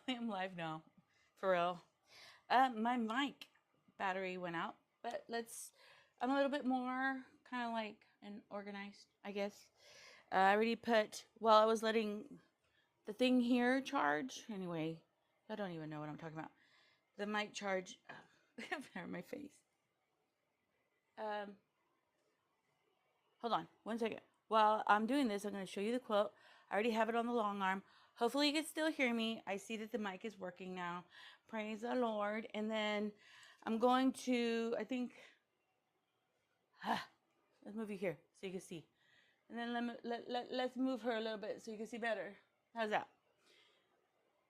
I'm live now, for real. My mic battery went out, but I'm a little bit more kind of like and organized, I guess. I already while I was letting the thing here charge. Anyway, I don't even know what I'm talking about. The mic charge, my face. Um, Hold on one second. While I'm doing this, I'm going to show you the quilt. I already have it on the long arm. Hopefully you can still hear me. I see that the mic is working now. Praise the Lord. And then I'm going to, I think, let's move you here so you can see. And then let's move her a little bit so you can see better. How's that?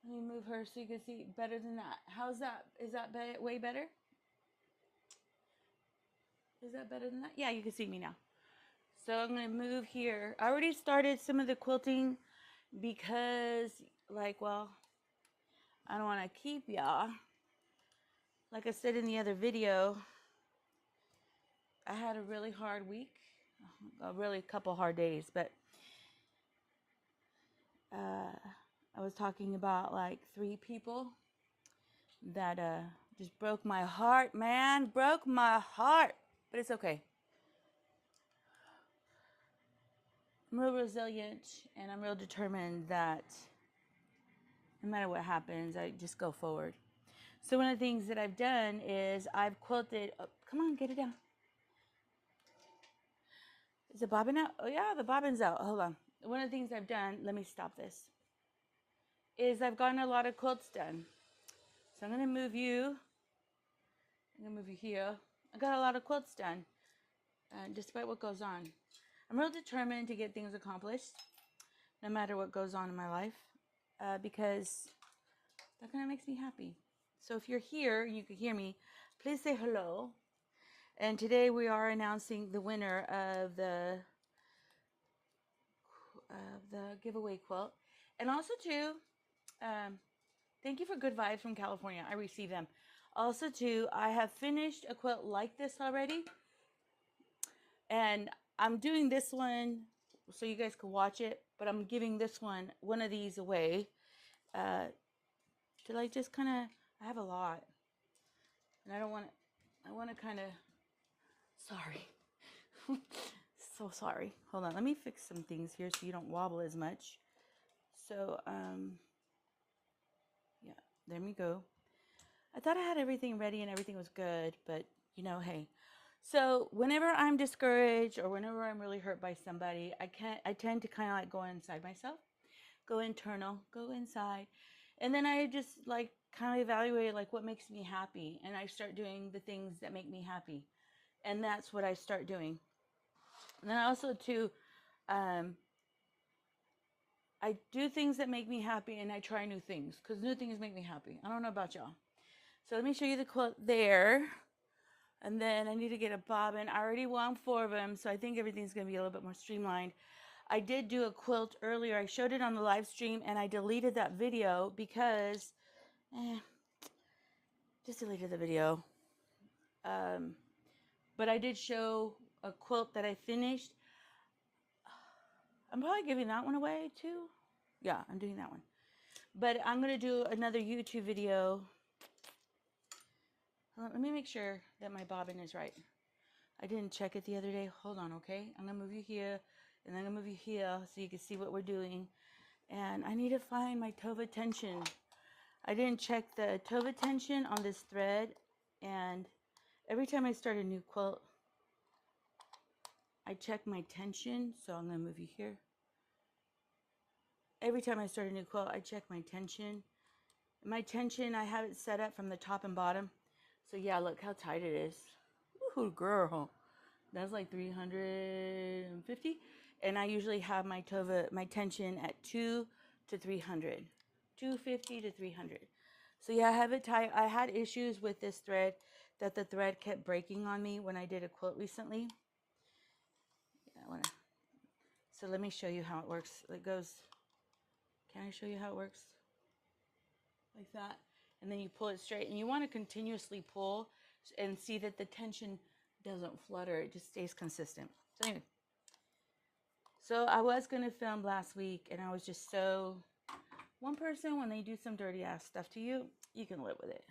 Let me move her so you can see better than that. How's that? Is that way better? Is that better than that? Yeah, you can see me now. So I'm going to move here. I already started some of the quilting because, well, I don't want to keep y'all. Like I said in the other video, I had a really hard week, a couple hard days, but I was talking about like 3 people that just broke my heart, man, broke my heart, but it's okay. I'm real resilient and I'm real determined that no matter what happens, I just go forward. So one of the things that I've done is I've quilted, oh, come on, get it down. Is the bobbin out? Oh yeah, the bobbin's out. Hold on. One of the things I've done, let me stop this, is I've gotten a lot of quilts done. So I'm going to move you. I'm going to move you here. I got a lot of quilts done, despite what goes on. I'm real determined to get things accomplished, no matter what goes on in my life, because that kind of makes me happy. So if you're here and you can hear me, please say hello. And today we are announcing the winner of the giveaway quilt. And also too, thank you for good vibes from California. I received them. Also too, I have finished a quilt like this already. And I'm doing this one so you guys can watch it. But I'm giving one of these away. To like just kind of, I have a lot. And I want to kind of, sorry. So sorry. Hold on. Let me fix some things here so you don't wobble as much. So, yeah, there we go. I thought I had everything ready and everything was good, but hey. So whenever I'm discouraged or whenever I'm really hurt by somebody, I tend to kind of like go inside myself, go internal, go inside. And then I just like kind of evaluate like what makes me happy. And I start doing the things that make me happy. And that's what I start doing. And then also too, I do things that make me happy and I try new things because new things make me happy. I don't know about y'all. So let me show you the quilt there. And then I need to get a bobbin. I already wound 4 of them, so I think everything's going to be a little bit more streamlined. I did do a quilt earlier. I showed it on the live stream, and I deleted that video because, just deleted the video. But I did show a quilt that I finished. I'm probably giving that one away too. Yeah, I'm doing that one. But I'm going to do another YouTube video. Let me make sure that my bobbin is right. I didn't check it the other day. Hold on, okay? I'm going to move you here, and then I'm going to move you here so you can see what we're doing. And I need to find my tova tension. I didn't check the tova tension on this thread, and every time I start a new quilt, I check my tension. So I'm going to move you here. Every time I start a new quilt, I check my tension. My tension, I have it set up from the top and bottom. So yeah, look how tight it is. Ooh, girl. That's like 350. And I usually have my tension at 2 to 300. 250 to 300. So yeah, I have it tight. I had issues with this thread that the thread kept breaking on me when I did a quilt recently. Yeah, so let me show you how it works. It goes, can I show you how it works? Like that. And then you pull it straight, and you want to continuously pull and see that the tension doesn't flutter. It just stays consistent. So anyway, so I was going to film last week, and I was just so One person, when they do some dirty ass stuff to you, you can live with it.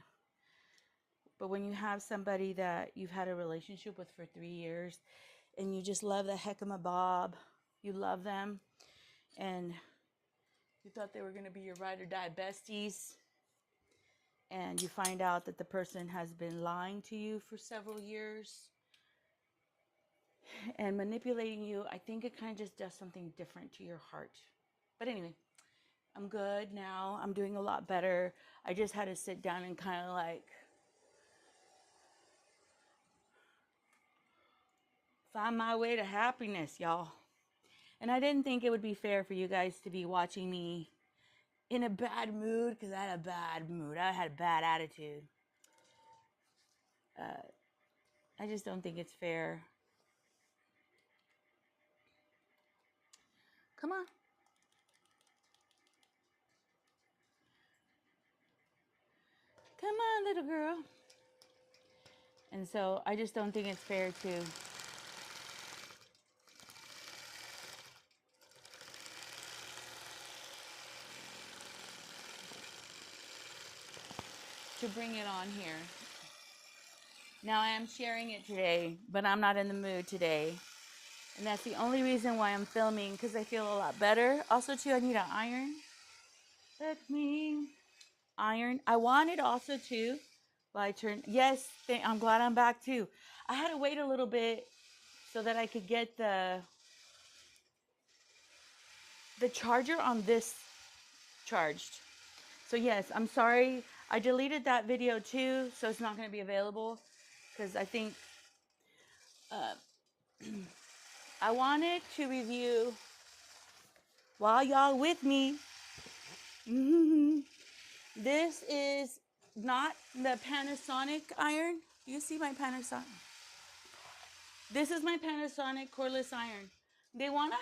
But when you have somebody that you've had a relationship with for 3 years and you just love the heck-em-a-bob, you love them, and you thought they were going to be your ride or die besties, and you find out that the person has been lying to you for several years and manipulating you, I think it kind of just does something different to your heart. But anyway, I'm good now. I'm doing a lot better. I just had to sit down and kind of like find my way to happiness, y'all. And I didn't think it would be fair for you guys to be watching me in a bad mood, because I had a bad mood. I had a bad attitude. I just don't think it's fair. Come on. Come on, little girl. And so I just don't think it's fair to bring it on here. Now I am sharing it today, but I'm not in the mood today. And that's the only reason why I'm filming, because I feel a lot better. Also, too, I need an iron. Let me iron. I wanted also, too, well, I turned, yes, I'm glad I'm back, too. I had to wait a little bit so that I could get the charger on this charged. So, yes, I'm sorry. I deleted that video, too, so it's not going to be available, because I think I wanted to review, while y'all with me, this is not the Panasonic iron. Do you see my Panasonic? This is my Panasonic cordless iron. They want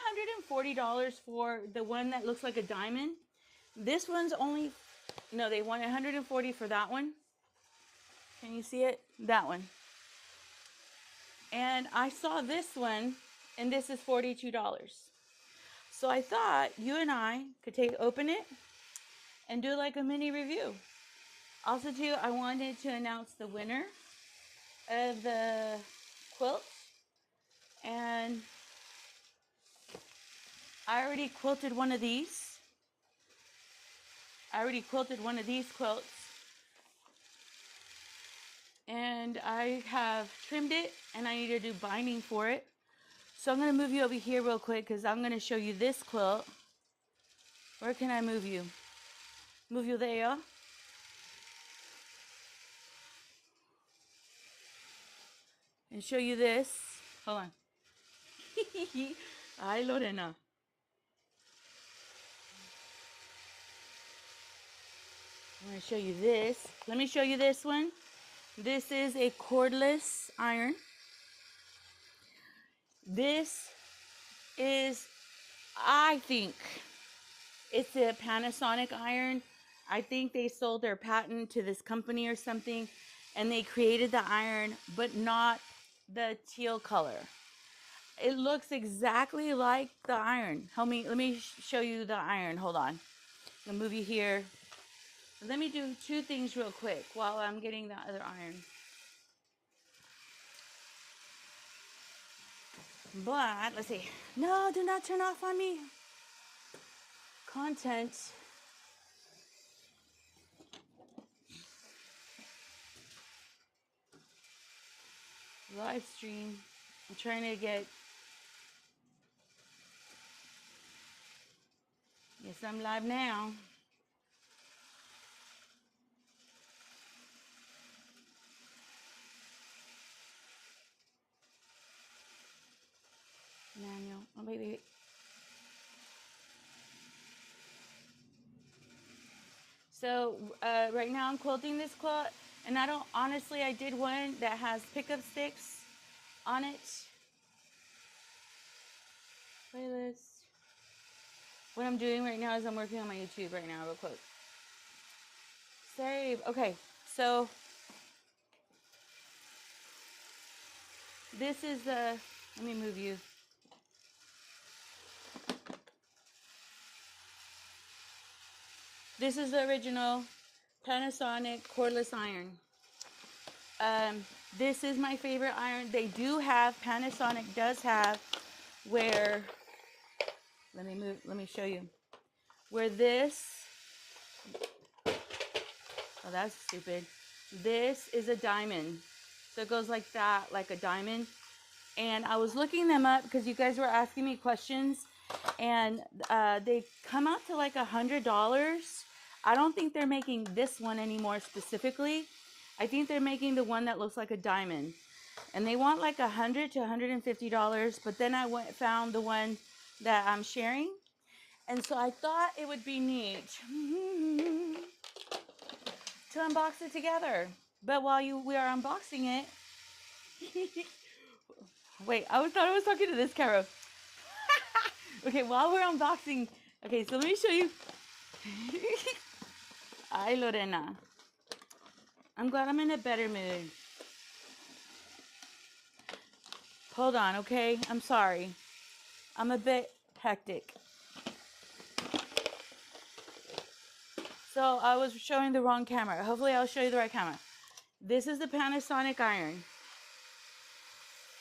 $140 for the one that looks like a diamond. This one's only, no, they want $140 for that one. Can you see it? That one. And I saw this one, and this is $42. So I thought you and I could open it and do like a mini review. Also, too, I wanted to announce the winner of the quilt. And I already quilted one of these. Quilts. And I have trimmed it, and I need to do binding for it. So I'm going to move you over here real quick, because I'm going to show you this quilt. Where can I move you? Move you there. And show you this. Hold on. Ay, Lorena. I'm going to show you this. Let me show you this one. This is a cordless iron. This is, I think, it's a Panasonic iron. I think they sold their patent to this company or something, and they created the iron, but not the teal color. It looks exactly like the iron. Let me show you the iron. Hold on. I'm going to move you here. Let me do two things real quick while I'm getting the other iron. But, let's see. No, do not turn off on me. Content. Live stream. I'm trying to get... Yes, I'm live now. Manual. Oh, wait. So, right now I'm quilting this quilt, and I did one that has pickup sticks on it. Playlist. What I'm doing right now is I'm working on my YouTube right now, real quick. Save. Okay, so this is let me move you. This is the original Panasonic cordless iron. This is my favorite iron. They do have, Panasonic does have where, let me show you. Where this, oh, that's stupid. This is a diamond. So it goes like that, like a diamond. And I was looking them up because you guys were asking me questions, and they come out to like $100. I don't think they're making this one anymore specifically. I think they're making the one that looks like a diamond, and they want like $100 to $150. But then I found the one that I'm sharing, and so I thought it would be neat to unbox it together. But while we are unboxing it, wait, thought I was talking to this camera. Okay, while we're unboxing, okay, so let me show you. Ay, Lorena. I'm glad I'm in a better mood. Hold on, okay? I'm sorry. I'm a bit hectic. So I was showing the wrong camera. Hopefully I'll show you the right camera. This is the Panasonic iron.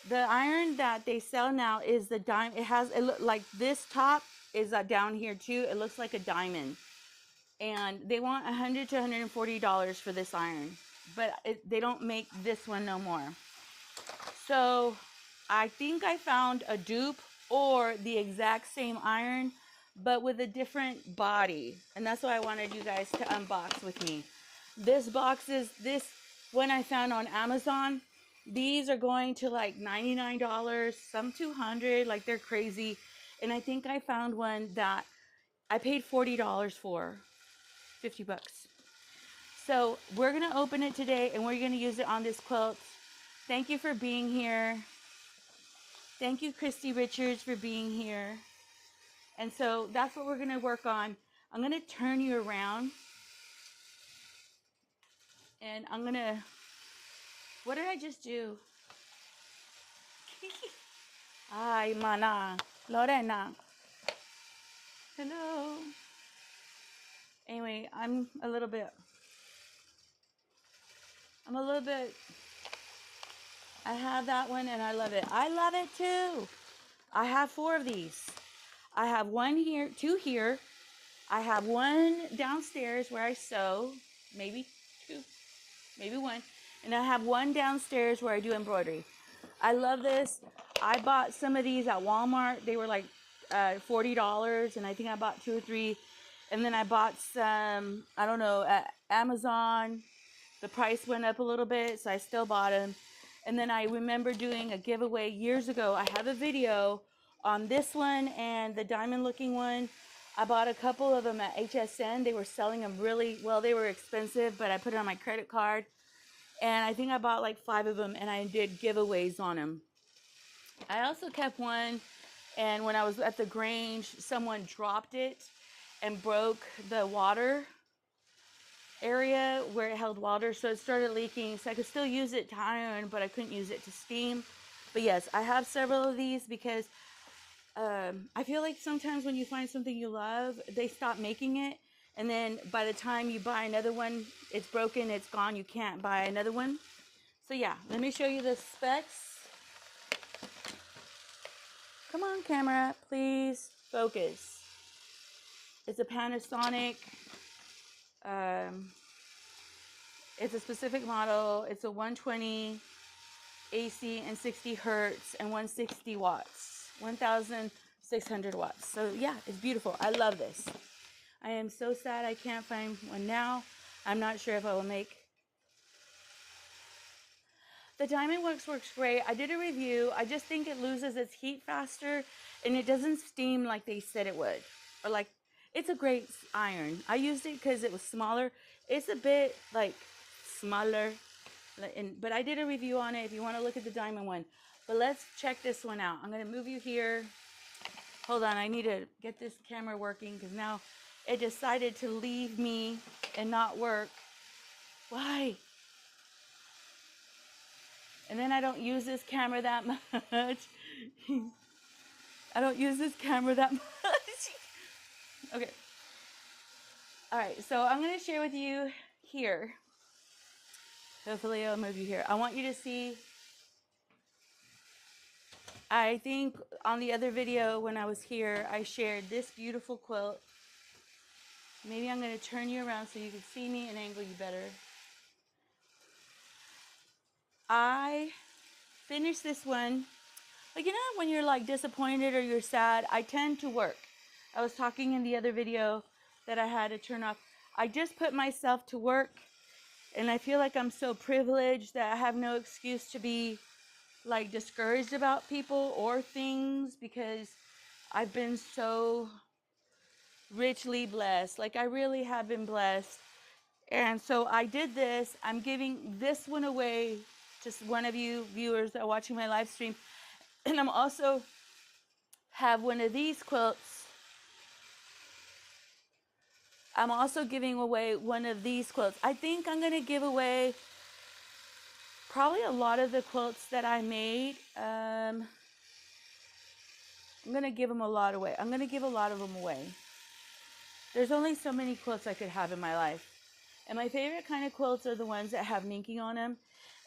The iron that they sell now is the diamond. It look like this top is down here too. It looks like a diamond. And they want $100 to $140 for this iron. But they don't make this one no more. So I think I found a dupe or the exact same iron, but with a different body. And that's why I wanted you guys to unbox with me. This one I found on Amazon. These are going to like $99, some $200, like they're crazy. And I think I found one that I paid $40 for, 50 bucks. So we're going to open it today, and we're going to use it on this quilt. Thank you for being here. Thank you, Christy Richards, for being here. And so that's what we're going to work on. I'm going to turn you around. And I'm going to, what did I just do? Ay, mana. Lorena. Hello. Anyway, I'm a little bit, I have that one and I love it. I love it too. I have 4 of these. I have 1 here, 2 here. I have 1 downstairs where I sew, maybe 2, maybe 1. And I have 1 downstairs where I do embroidery. I love this. I bought some of these at Walmart. They were like $40, and I think I bought 2 or 3. And then I bought some, I don't know, at Amazon. The price went up a little bit, so I still bought them. And then I remember doing a giveaway years ago. I have a video on this one and the diamond looking one. I bought a couple of them at HSN. They were selling them really well. They were expensive, but I put it on my credit card. And I think I bought like 5 of them, and I did giveaways on them. I also kept one, and when I was at the Grange, someone dropped it and broke the water area where it held water, so it started leaking. So I could still use it to iron, but I couldn't use it to steam. But yes, I have several of these because I feel like sometimes when you find something you love, they stop making it, and then by the time you buy another one, it's broken, it's gone, you can't buy another one. So yeah, let me show you the specs. Come on, camera, please focus. It's a Panasonic. It's a specific model. It's a 120 AC and 60 hertz and 160 watts, 1,600 watts. So yeah, it's beautiful. I love this. I am so sad I can't find one now. I'm not sure if I will make. The Diamond works great. I did a review. I just think it loses its heat faster, and it doesn't steam like they said it would. Or like, it's a great iron. I used it because it was smaller. It's a bit like smaller, but I did a review on it if you want to look at the Diamond one. But let's check this one out. I'm going to move you here. Hold on, I need to get this camera working because now it decided to leave me and not work. Why? And then I don't use this camera that much. I don't use this camera that much. Okay. All right, so I'm going to share with you here. Hopefully I'll move you here. I want you to see, I think on the other video when I was here, I shared this beautiful quilt. Maybe I'm going to turn you around so you can see me and angle you better. I finished this one. Like, you know, when you're like disappointed or you're sad, I tend to work. I was talking in the other video that I had to turn off. I just put myself to work, and I feel like I'm so privileged that I have no excuse to be like discouraged about people or things, because I've been so richly blessed. Like, I really have been blessed. And so I did this. I'm giving this one away to one of you viewers that are watching my live stream. And I'm also have one of these quilts. I'm also giving away one of these quilts. I think I'm going to give away probably a lot of the quilts that I made. I'm going to give them a lot away. I'm going to give a lot of them away. There's only so many quilts I could have in my life. And my favorite kind of quilts are the ones that have minky on them.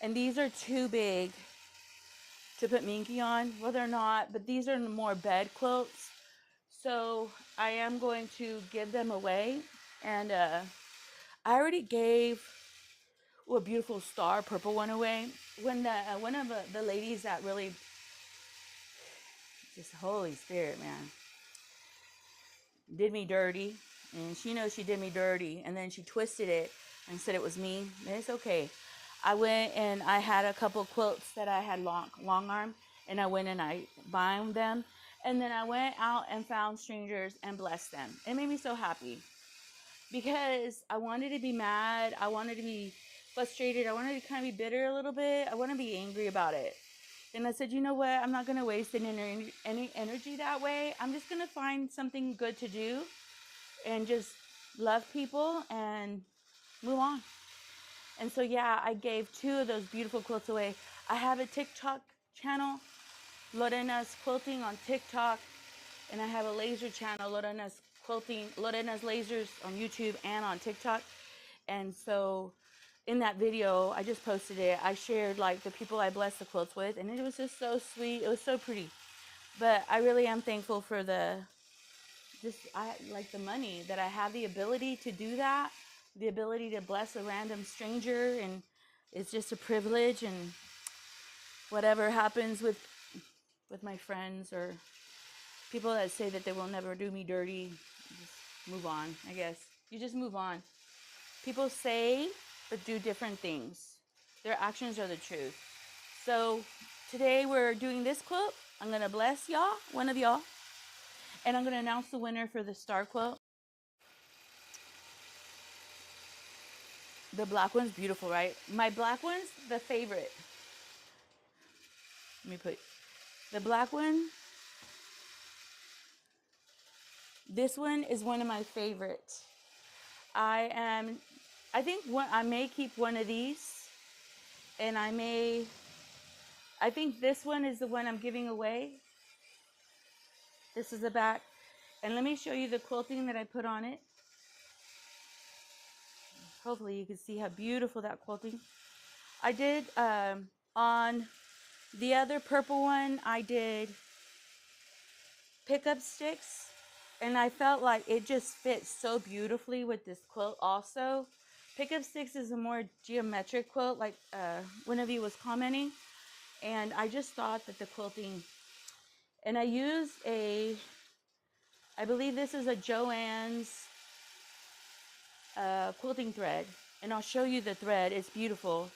And these are too big to put minky on. Well, they're not, but these are more bed quilts. So I am going to give them away. And I already gave a beautiful star purple one away. When one of the ladies that really, just Holy Spirit, man, did me dirty. And she knows she did me dirty. And then she twisted it and said it was me. And it's okay. I went and I had a couple quilts that I had long arm. And I went and I bound them. And then I went out and found strangers and blessed them. It made me so happy. Because I wanted to be mad. I wanted to be frustrated. I wanted to kind of be bitter a little bit. I want to be angry about it. And I said, you know what? I'm not going to waste any energy that way. I'm just going to find something good to do and just love people and move on. And so, yeah, I gave 2 of those beautiful quilts away. I have a TikTok channel, Lorena's Quilting on TikTok. And I have a laser channel, Lorena's Quilting, Lorena's Lasers on YouTube and on TikTok. And so in that video, I just posted it. I shared like the people I blessed the quilts with, and it was just so sweet. It was so pretty. But I really am thankful for the money that I have the ability to do that, the ability to bless a random stranger, and it's just a privilege. And whatever happens with my friends or people that say that they will never do me dirty, just move on, I guess. You just move on. People say but do different things. Their actions are the truth. So today we're doing this quilt. I'm going to bless y'all, one of y'all, and I'm going to announce the winner for the star quilt. The black one's beautiful, right? My black one's the favorite. Let me put the black one. This one is one of my favorites. I think I may keep one of these, and I think this one is the one I'm giving away. This is the back. And let me show you the quilting that I put on it. Hopefully you can see how beautiful that quilting. I did, on the other purple one, I did pickup sticks. And I felt like it just fits so beautifully with this quilt also. Pickup sticks is a more geometric quilt, like one of you was commenting. And I just thought that the quilting, and I used I believe this is a Joann's quilting thread. And I'll show you the thread. It's beautiful.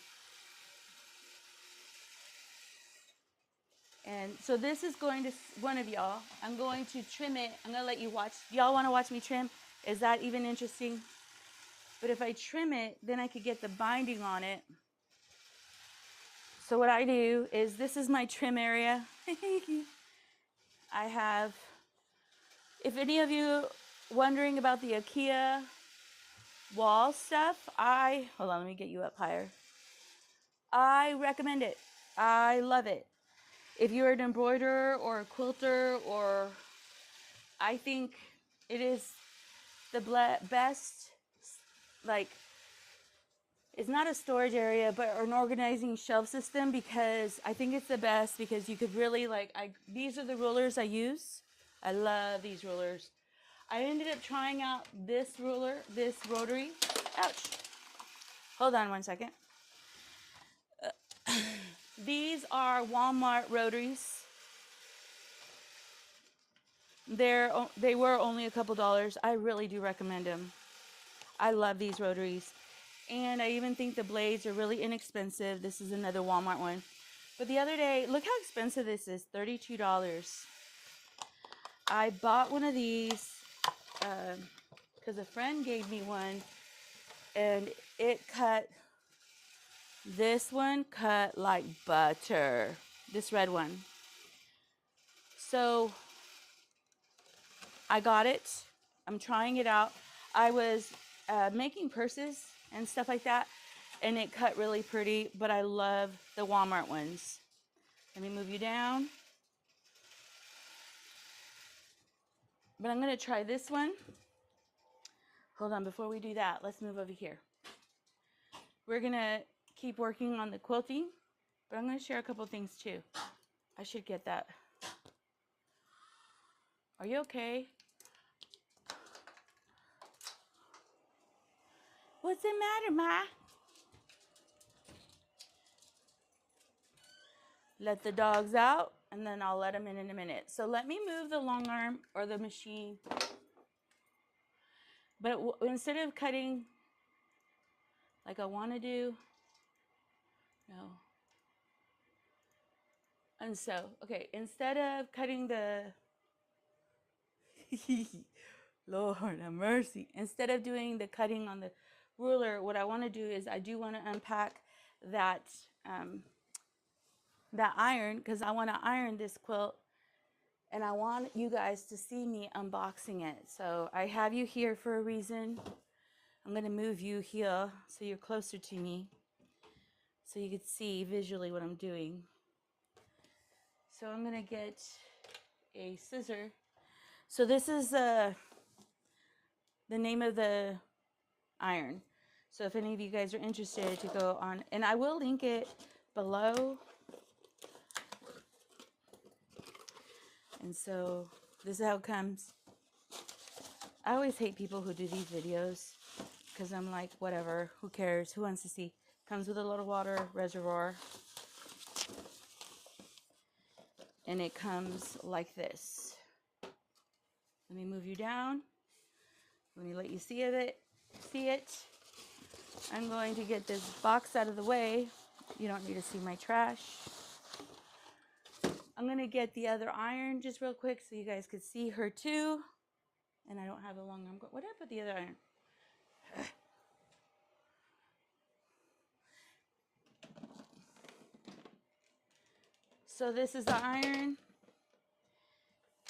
And so this is going to one of y'all. I'm going to trim it. I'm going to let you watch. Y'all want to watch me trim? Is that even interesting? But if I trim it, then I could get the binding on it. So what I do is, this is my trim area. I have, if any of you wondering about the IKEA wall stuff, hold on, let me get you up higher. I recommend it. I love it. If you're an embroiderer or a quilter, or I think it is the best like, it's not a storage area, but an organizing shelf system, because I think it's the best, because you could really like, these are the rulers I use. I love these rulers. I ended up trying out this ruler, this rotary. Ouch. Hold on one second. These are Walmart rotaries. They were only a couple dollars. I really do recommend them. I love these rotaries. And I even think the blades are really inexpensive. This is another Walmart one. But the other day, look how expensive this is, $32. I bought one of these because a friend gave me one, and this one cut like butter, this red one. So I got it. I'm trying it out. I was making purses and stuff like that, and it cut really pretty, but I love the Walmart ones. Let me move you down. But I'm going to try this one. Hold on, before we do that, let's move over here. We're going to keep working on the quilting, but I'm going to share a couple things too. I should get that. Are you okay? What's the matter, Ma? Let the dogs out, and then I'll let them in a minute. So let me move the long arm or the machine. But instead of cutting like I want to do, no. And so, okay, instead of cutting the, Lord have mercy. Instead of doing the cutting on the ruler, what I want to do is I do want to unpack that, that iron, because I want to iron this quilt, and I want you guys to see me unboxing it. So I have you here for a reason. I'm going to move you here so you're closer to me, so you can see visually what I'm doing. So I'm going to get a scissor. So this is the name of the iron. So if any of you guys are interested to go on, and I will link it below. And so this is how it comes. I always hate people who do these videos, because I'm like, whatever, who cares? Who wants to see? Comes with a little water reservoir. And it comes like this. Let me move you down. Let me let you see it. I'm going to get this box out of the way. You don't need to see my trash. I'm going to get the other iron just real quick so you guys could see her too. And I don't have a long arm. Where did I put the other iron? So this is the iron.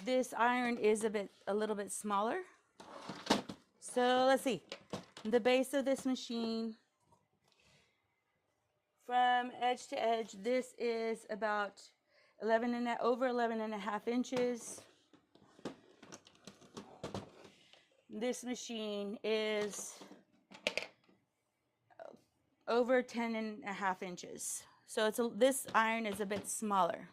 This iron is a little bit smaller. So let's see. The base of this machine, from edge to edge, this is about over 11 and a half inches. This machine is over 10 and a half inches. So this iron is a bit smaller.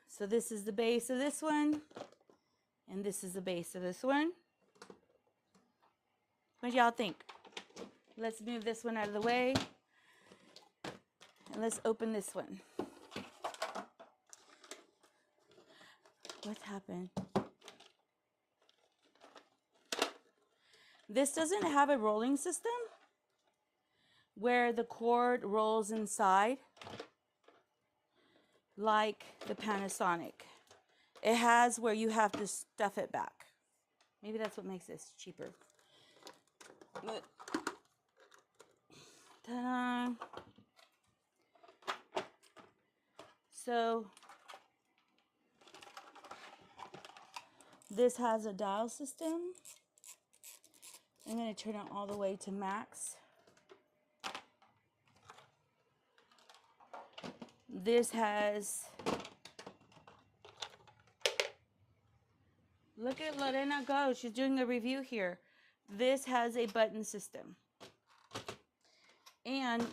So this is the base of this one, and this is the base of this one. What y'all think? Let's move this one out of the way, and let's open this one. What's happened? This doesn't have a rolling system where the cord rolls inside like the Panasonic. It has where you have to stuff it back. Maybe that's what makes this cheaper. Ta-da! So this has a dial system. I'm going to turn it all the way to max. This has, look at Lorena go. She's doing a review here. This has a button system. And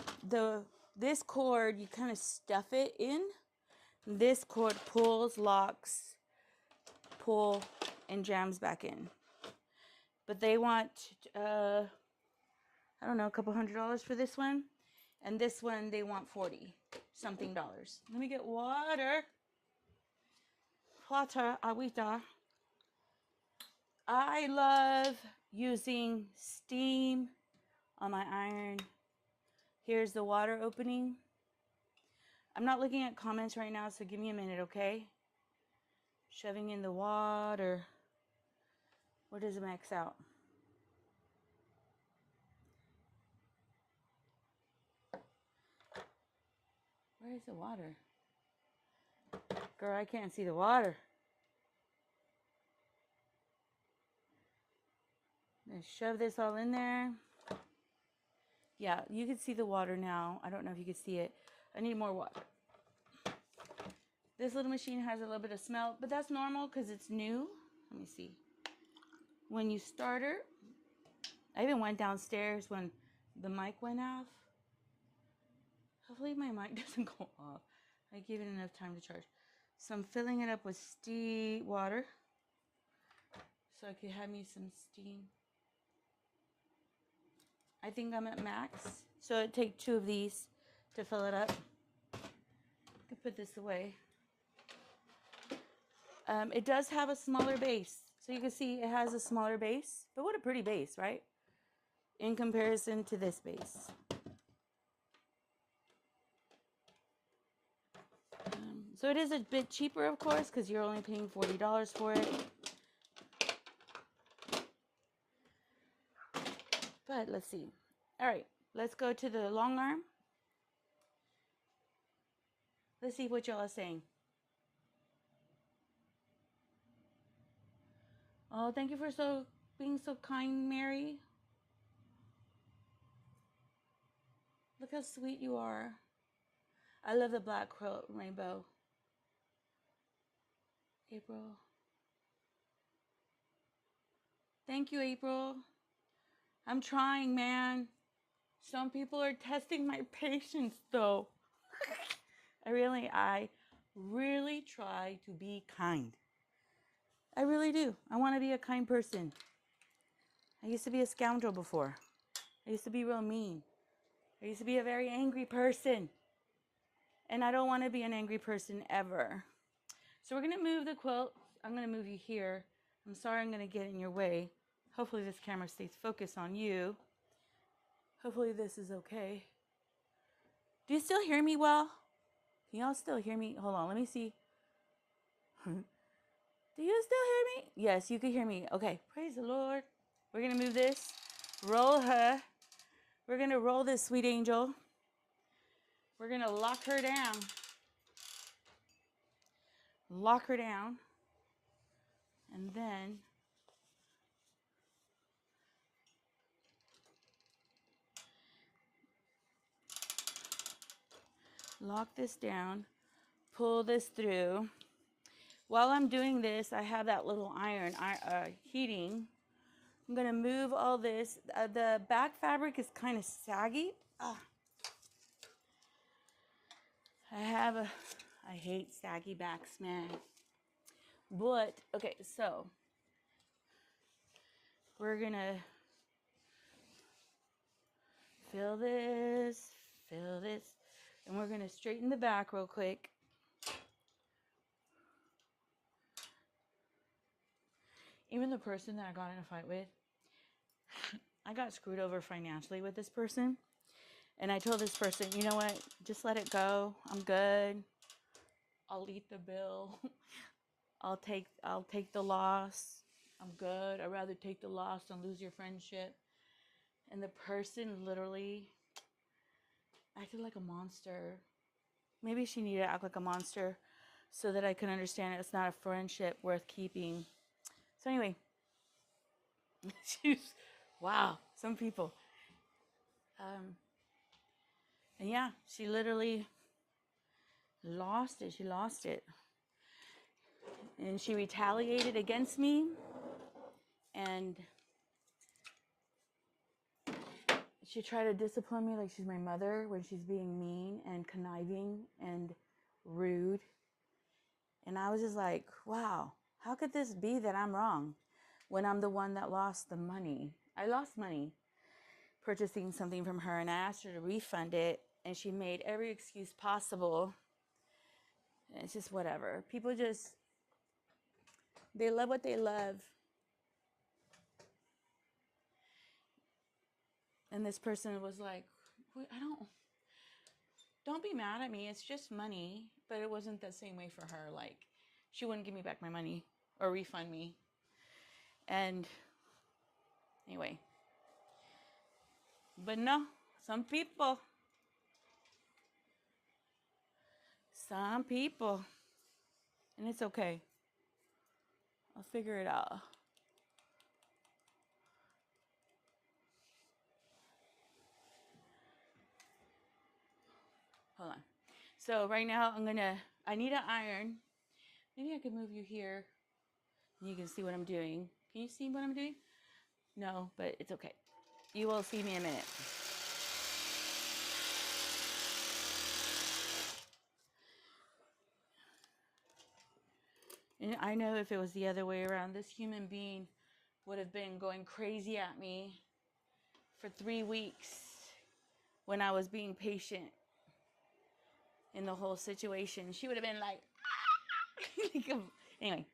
this cord, you kind of stuff it in. This cord pulls, locks, pull, and jams back in. But they want, I don't know, a couple $100 for this one. And this one, they want 40 something dollars. Let me get water. Water, agüita. I love using steam on my iron. Here's the water opening. I'm not looking at comments right now, so give me a minute, okay? Shoving in the water. Where does it max out? Where is the water? Girl, I can't see the water. Let's shove this all in there. Yeah, you can see the water now. I don't know if you can see it. I need more water. This little machine has a little bit of smell, but that's normal because it's new. Let me see. When you start her, I even went downstairs when the mic went off. Hopefully my mic doesn't go off. I gave it enough time to charge. So I'm filling it up with steam water so I could have me some steam. I think I'm at max. So it'd take 2 of these to fill it up. I can put this away. It does have a smaller base. So you can see it has a smaller base. But what a pretty base, right? In comparison to this base. So it is a bit cheaper, of course, because you're only paying $40 for it. But let's see. All right, let's go to the long arm. Let's see what y'all are saying. Oh, thank you for being so kind, Mary. Look how sweet you are. I love the black quilt rainbow. April. Thank you, April. I'm trying, man. Some people are testing my patience, though. I really try to be kind. I really do. I want to be a kind person. I used to be a scoundrel before. I used to be real mean. I used to be a very angry person. And I don't want to be an angry person ever. So we're going to move the quilt. I'm going to move you here. I'm sorry I'm going to get in your way. Hopefully this camera stays focused on you. Hopefully this is okay. Do you still hear me well? Can y'all still hear me? Hold on, let me see. Do you still hear me? Yes, you can hear me. Okay, praise the Lord. We're going to move this. Roll her. We're going to roll this sweet angel. We're going to lock her down. Lock her down. And then lock this down. Pull this through. While I'm doing this, I have that little iron heating. I'm going to move all this. The back fabric is kind of saggy. I hate saggy backs, man. But, okay, so we're going to fill this, and we're going to straighten the back real quick. Even the person that I got in a fight with, I got screwed over financially with this person. And I told this person, you know what? Just let it go. I'm good. I'll eat the bill. I'll take the loss. I'm good. I'd rather take the loss than lose your friendship. And the person literally acted like a monster. Maybe she needed to act like a monster so that I can understand it's not a friendship worth keeping. So anyway, wow, some people. And yeah, she literally lost it. She lost it. And she retaliated against me. And she tried to discipline me like she's my mother when she's being mean and conniving and rude. And I was just like, wow, how could this be that I'm wrong when I'm the one that lost the money? I lost money purchasing something from her, and I asked her to refund it, and she made every excuse possible. And it's just whatever. People just, they love what they love. And this person was like, don't be mad at me. It's just money. But it wasn't the same way for her. Like, she wouldn't give me back my money or refund me. And anyway. But no, some people, and it's okay. I'll figure it out. Hold on. So right now I need an iron. Maybe I could move you here and you can see what I'm doing. Can you see what I'm doing? No, but it's okay. You will see me in a minute. And I know if it was the other way around, this human being would have been going crazy at me for 3 weeks when I was being patient in the whole situation. She would have been like, anyway,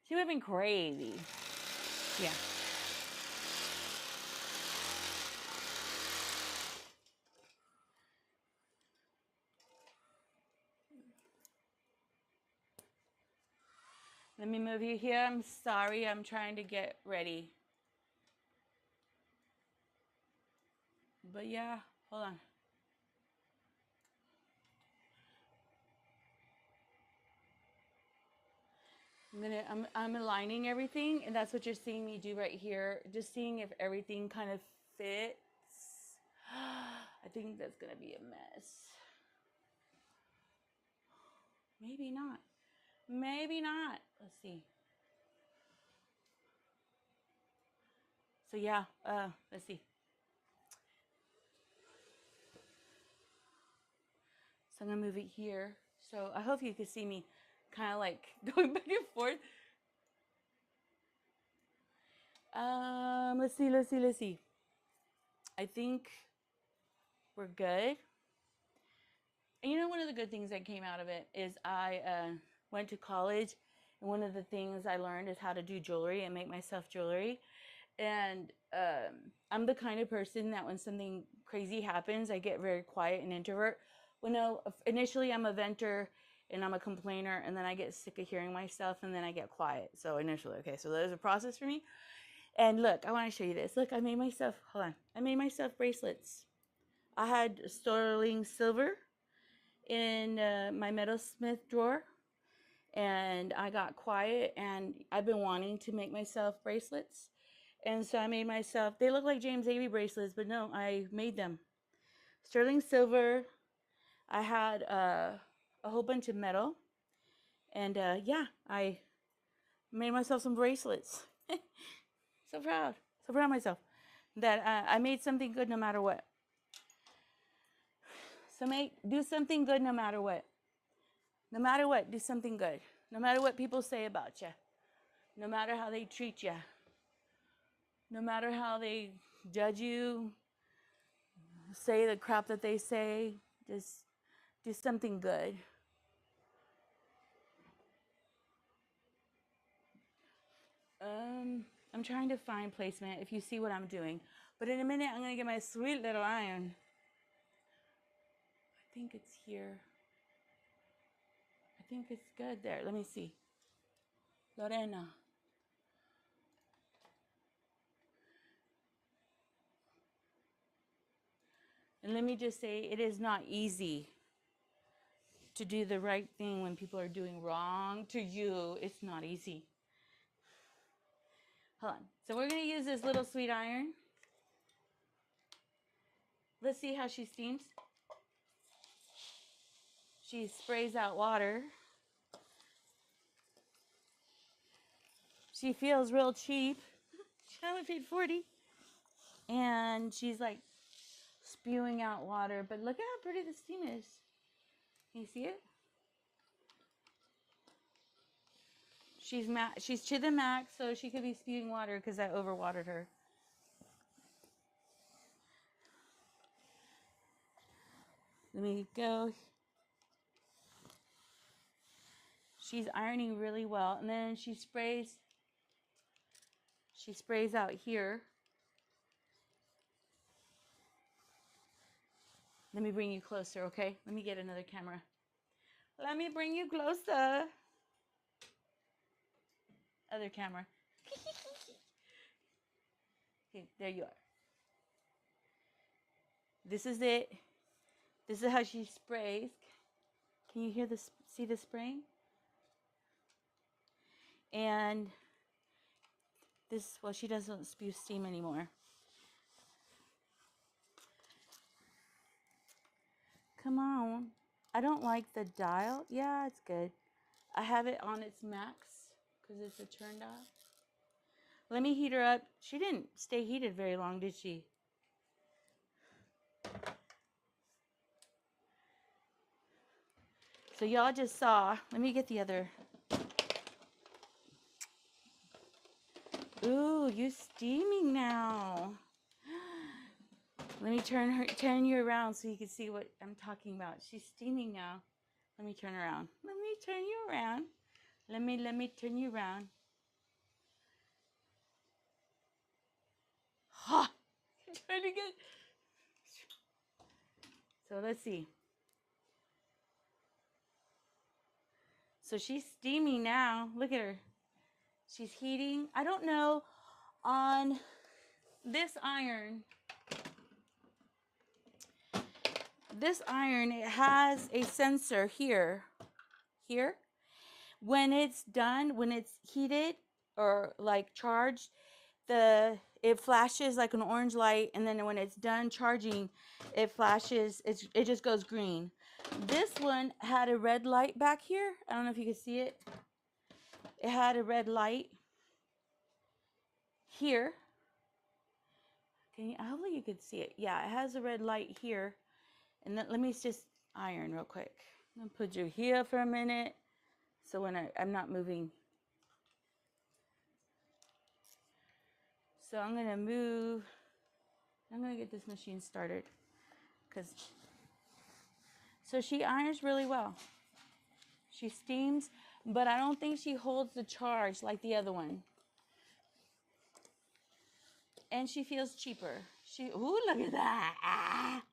she would have been crazy. Yeah. Let me move you here. I'm sorry. I'm trying to get ready. But yeah, hold on. I'm aligning everything, and that's what you're seeing me do right here. Just seeing if everything kind of fits. I think that's gonna be a mess. Maybe not. Maybe not. Let's see. So yeah, let's see. So I'm gonna move it here. So I hope you can see me kind of like going back and forth. Let's see. I think we're good. And you know, one of the good things that came out of it is I went to college, and one of the things I learned is how to do jewelry and make myself jewelry. And I'm the kind of person that when something crazy happens, I get very quiet and introvert. Well, no, initially I'm a venter and I'm a complainer, and then I get sick of hearing myself, and then I get quiet. So initially, okay, so there's a process for me. And look, I want to show you this. Look, I made myself, hold on, I made myself bracelets. I had sterling silver in my metalsmith drawer, and I got quiet, and I've been wanting to make myself bracelets. And so I made myself, they look like James Avery bracelets, but no, I made them. Sterling silver. I had a whole bunch of metal. And yeah, I made myself some bracelets. So proud. So proud of myself that I made something good no matter what. So do something good no matter what. No matter what, do something good. No matter what people say about you. No matter how they treat you. No matter how they judge you, say the crap that they say, just do something good. I'm trying to find placement if you see what I'm doing. But in a minute, I'm going to get my sweet little iron. I think it's here. I think it's good there. Let me see. Lorena. And let me just say, it is not easy to do the right thing when people are doing wrong to you. It's not easy. Hold on. So we're going to use this little sweet iron. Let's see how she steams. She sprays out water. She feels real cheap. She only paid $40. And she's like spewing out water, but look at how pretty the steam is. Can you see it? She's to the max, so she could be spewing water because I overwatered her. Let me go. She's ironing really well, and then she sprays out here. Let me bring you closer, okay? Let me get another camera. Let me bring you closer. Other camera. Okay, there you are. This is it. This is how she sprays. Can you hear this? See the spraying? And this, well, she doesn't spew steam anymore. Come on. I don't like the dial. Yeah, it's good. I have it on its max because it's a turn dial. Let me heat her up. She didn't stay heated very long, did she? So y'all just saw. Let me get the other. Ooh, you steaming now. Let me turn you around so you can see what I'm talking about. She's steaming now. Let me turn around. Let me turn you around. Let me turn you around. Ha! Trying to get. So let's see. So she's steaming now. Look at her. She's heating. I don't know on this iron. This iron, it has a sensor here. When it's done, when it's heated or like charged, it flashes like an orange light, and then when it's done charging, it flashes, it just goes green. This one had a red light back here. I don't know if you can see it. It had a red light here. Hopefully you could see it. Yeah, it has a red light here. And then let me just iron real quick. I'm gonna put you here for a minute. So when I'm not moving. So I'm gonna move. I'm gonna get this machine started. So she irons really well. She steams, but I don't think she holds the charge like the other one. And she feels cheaper. Ooh, look at that. Ah.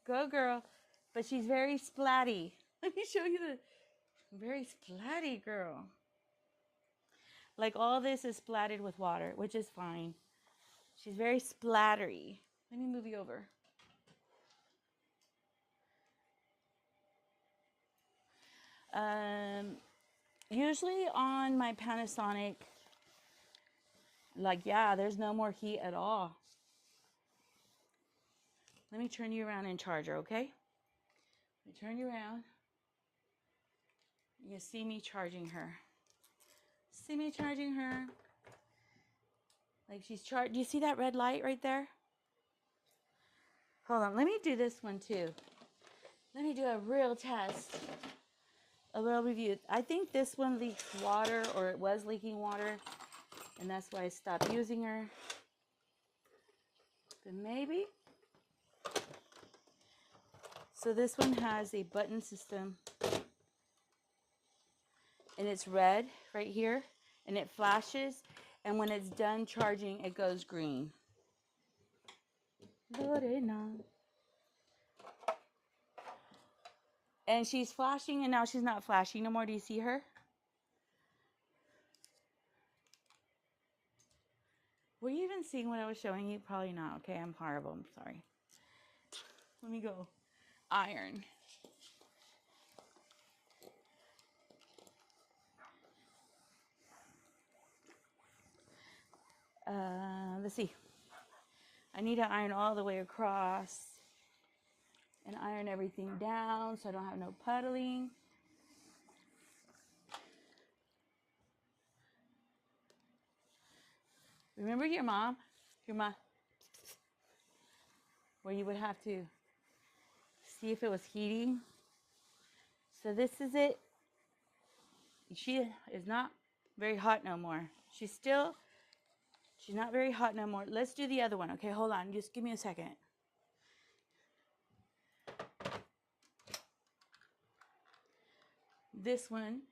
Go girl. But she's very splatty. Let me show you very splatty girl. Like all this is splatted with water, which is fine. She's very splattery. Let me move you over. Usually on my Panasonic, like, yeah, there's no more heat at all. Let me turn you around and charge her, okay? Let me turn you around. You see me charging her. See me charging her. Like she's charged. Do you see that red light right there? Hold on. Let me do this one too. Let me do a real test. A real review. I think this one leaks water, or it was leaking water, and that's why I stopped using her. But maybe. So this one has a button system. And it's red right here, and it flashes, and when it's done charging, it goes green. Lorena. And she's flashing, and now she's not flashing no more. Do you see her? Were you even seeing what I was showing you? Probably not. Okay, I'm horrible. I'm sorry. Let me go. Iron. Let's see. I need to iron all the way across and iron everything down so I don't have no puddling. Remember your mom? where you would have to see if it was heating. So this is it. She is not very hot no more. She's not very hot no more. Let's do the other one. Okay, hold on. Just give me a second. This one.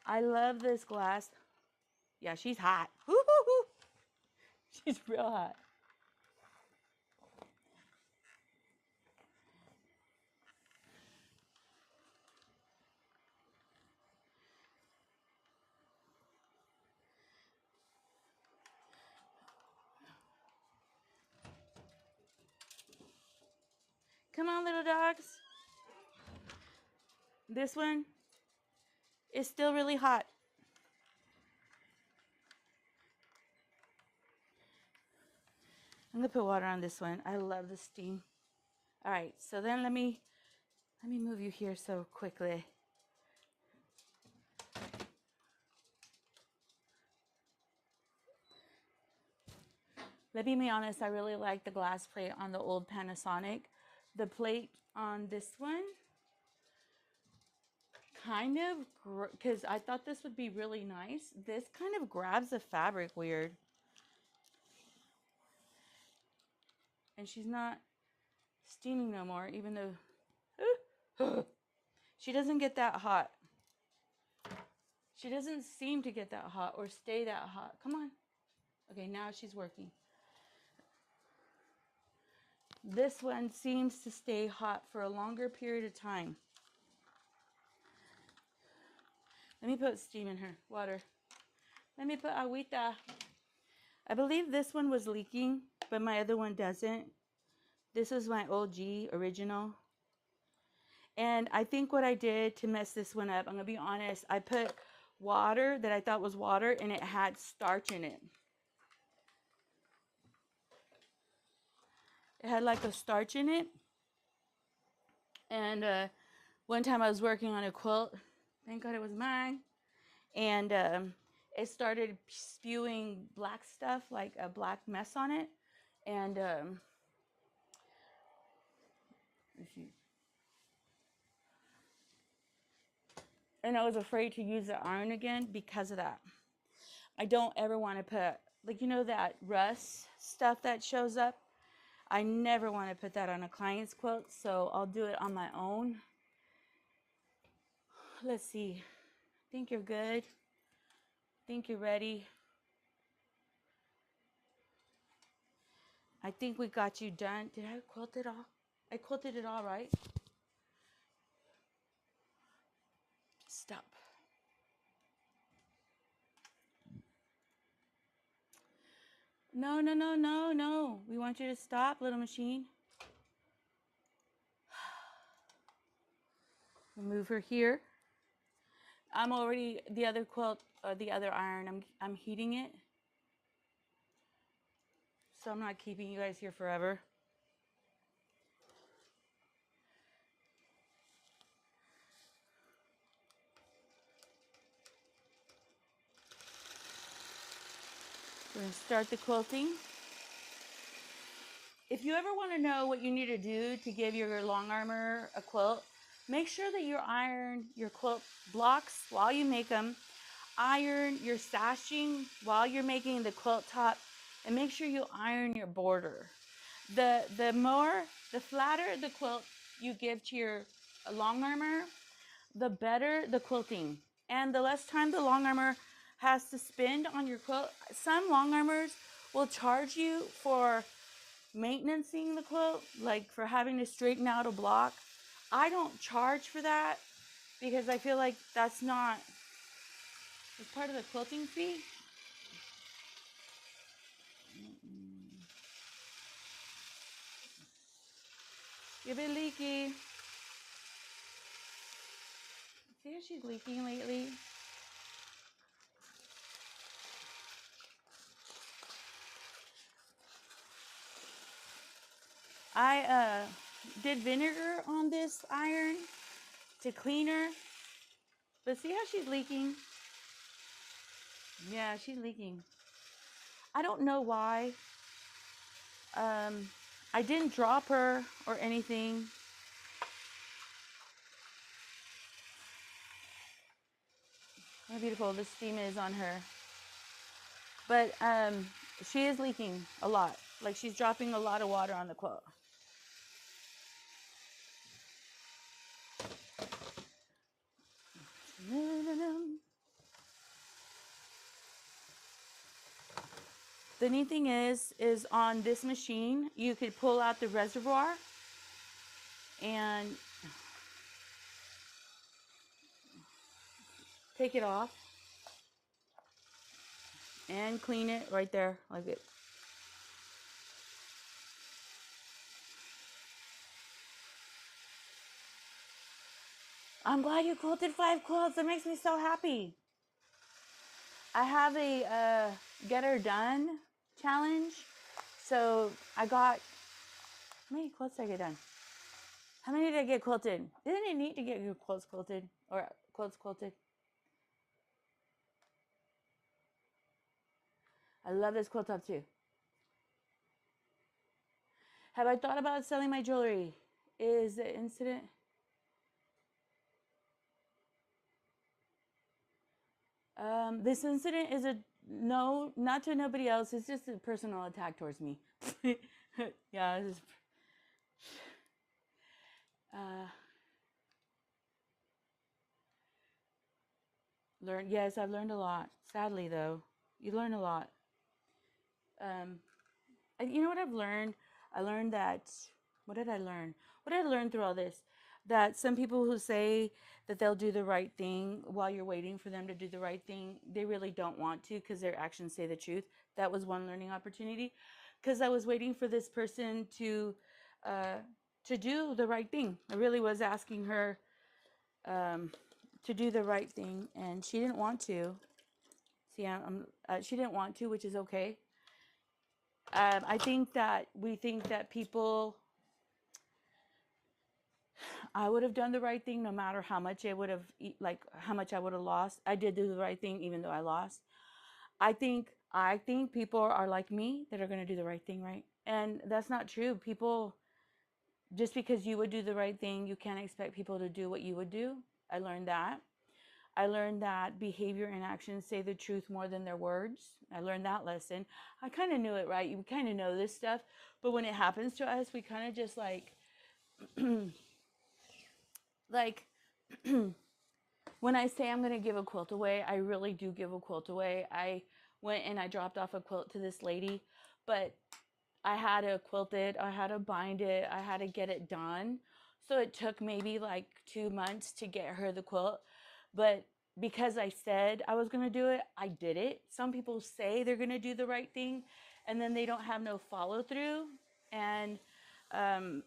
I love this glass. Yeah, she's hot. Woo-hoo-hoo. She's real hot. Come on, little dogs. This one is still really hot. I'm gonna put water on this one. I love the steam. All right, so then let me move you here so quickly. Let me be honest, I really like the glass plate on the old Panasonic. The plate on this one, kind of, because I thought this would be really nice. This kind of grabs the fabric weird. And she's not steaming no more, even though she doesn't get that hot. She doesn't seem to get that hot or stay that hot. Come on. Okay, now she's working. This one seems to stay hot for a longer period of time. Let me put steam in her water. Let me put agüita. I believe this one was leaking, but my other one doesn't. This is my OG original. And I think what I did to mess this one up, I'm going to be honest, I put water that I thought was water and it had starch in it. It had like a starch in it. And one time I was working on a quilt. Thank God it was mine. And it started spewing black stuff, like a black mess on it. And let's see. And I was afraid to use the iron again because of that. I don't ever want to put, like, you know, that rust stuff that shows up. I never want to put that on a client's quilt, so I'll do it on my own. Let's see. I think you're good. I think you're ready. I think we got you done. Did I quilt it all? I quilted it all, right? Stop. No, no, no, no, no. We want you to stop, little machine. Move her here. I'm already, the other quilt, or the other iron, I'm heating it. So I'm not keeping you guys here forever. We're going to start the quilting. If you ever want to know what you need to do to give your long armor a quilt, make sure that you iron your quilt blocks while you make them. Iron your sashing while you're making the quilt top, and make sure you iron your border. The flatter the quilt you give to your long armor, the better the quilting, and the less time the long armor has to spend on your quilt. Some long armors will charge you for maintaining the quilt, like for having to straighten out a block. I don't charge for that because I feel like that's not, it's part of the quilting fee. You've been leaky. See how she's leaking lately? I did vinegar on this iron to clean her. But see how she's leaking? Yeah, she's leaking. I don't know why. I didn't drop her or anything. How beautiful the steam is on her. But she is leaking a lot. Like she's dropping a lot of water on the quilt. The neat thing is on this machine, you could pull out the reservoir and take it off and clean it right there like it. I'm glad you quilted 5 quilts. That makes me so happy. I have a get her done challenge. So I got, how many quilts did I get done? How many did I get quilted? Isn't it neat to get your quilts quilted or quilts quilted? I love this quilt top too. Have I thought about selling my jewelry? Is the incident? This incident is a no, not to nobody else. It's just a personal attack towards me. Yeah, this is, yes, I've learned a lot. Sadly, though, you learn a lot. And you know what I've learned? I learned that, what did I learn? What did I learn through all this? That some people who say that they'll do the right thing while you're waiting for them to do the right thing, they really don't want to because their actions say the truth. That was one learning opportunity because I was waiting for this person to do the right thing. I really was asking her to do the right thing, and she didn't want to. See, she didn't want to, which is okay. I think that we think that people, I would have done the right thing no matter how much it would have, like how much I would have lost. I did do the right thing even though I lost. I think people are like me that are going to do the right thing, right? And that's not true. People, just because you would do the right thing, you can't expect people to do what you would do. I learned that. I learned that behavior and actions say the truth more than their words. I learned that lesson. I kind of knew it, right? You kind of know this stuff. But when it happens to us, we kind of just like, like, when I say I'm going to give a quilt away, I really do give a quilt away. I went and I dropped off a quilt to this lady, but I had to quilt it, I had to bind it, I had to get it done. So it took maybe like 2 months to get her the quilt. But because I said I was going to do it, I did it. Some people say they're going to do the right thing and then they don't have no follow through. And I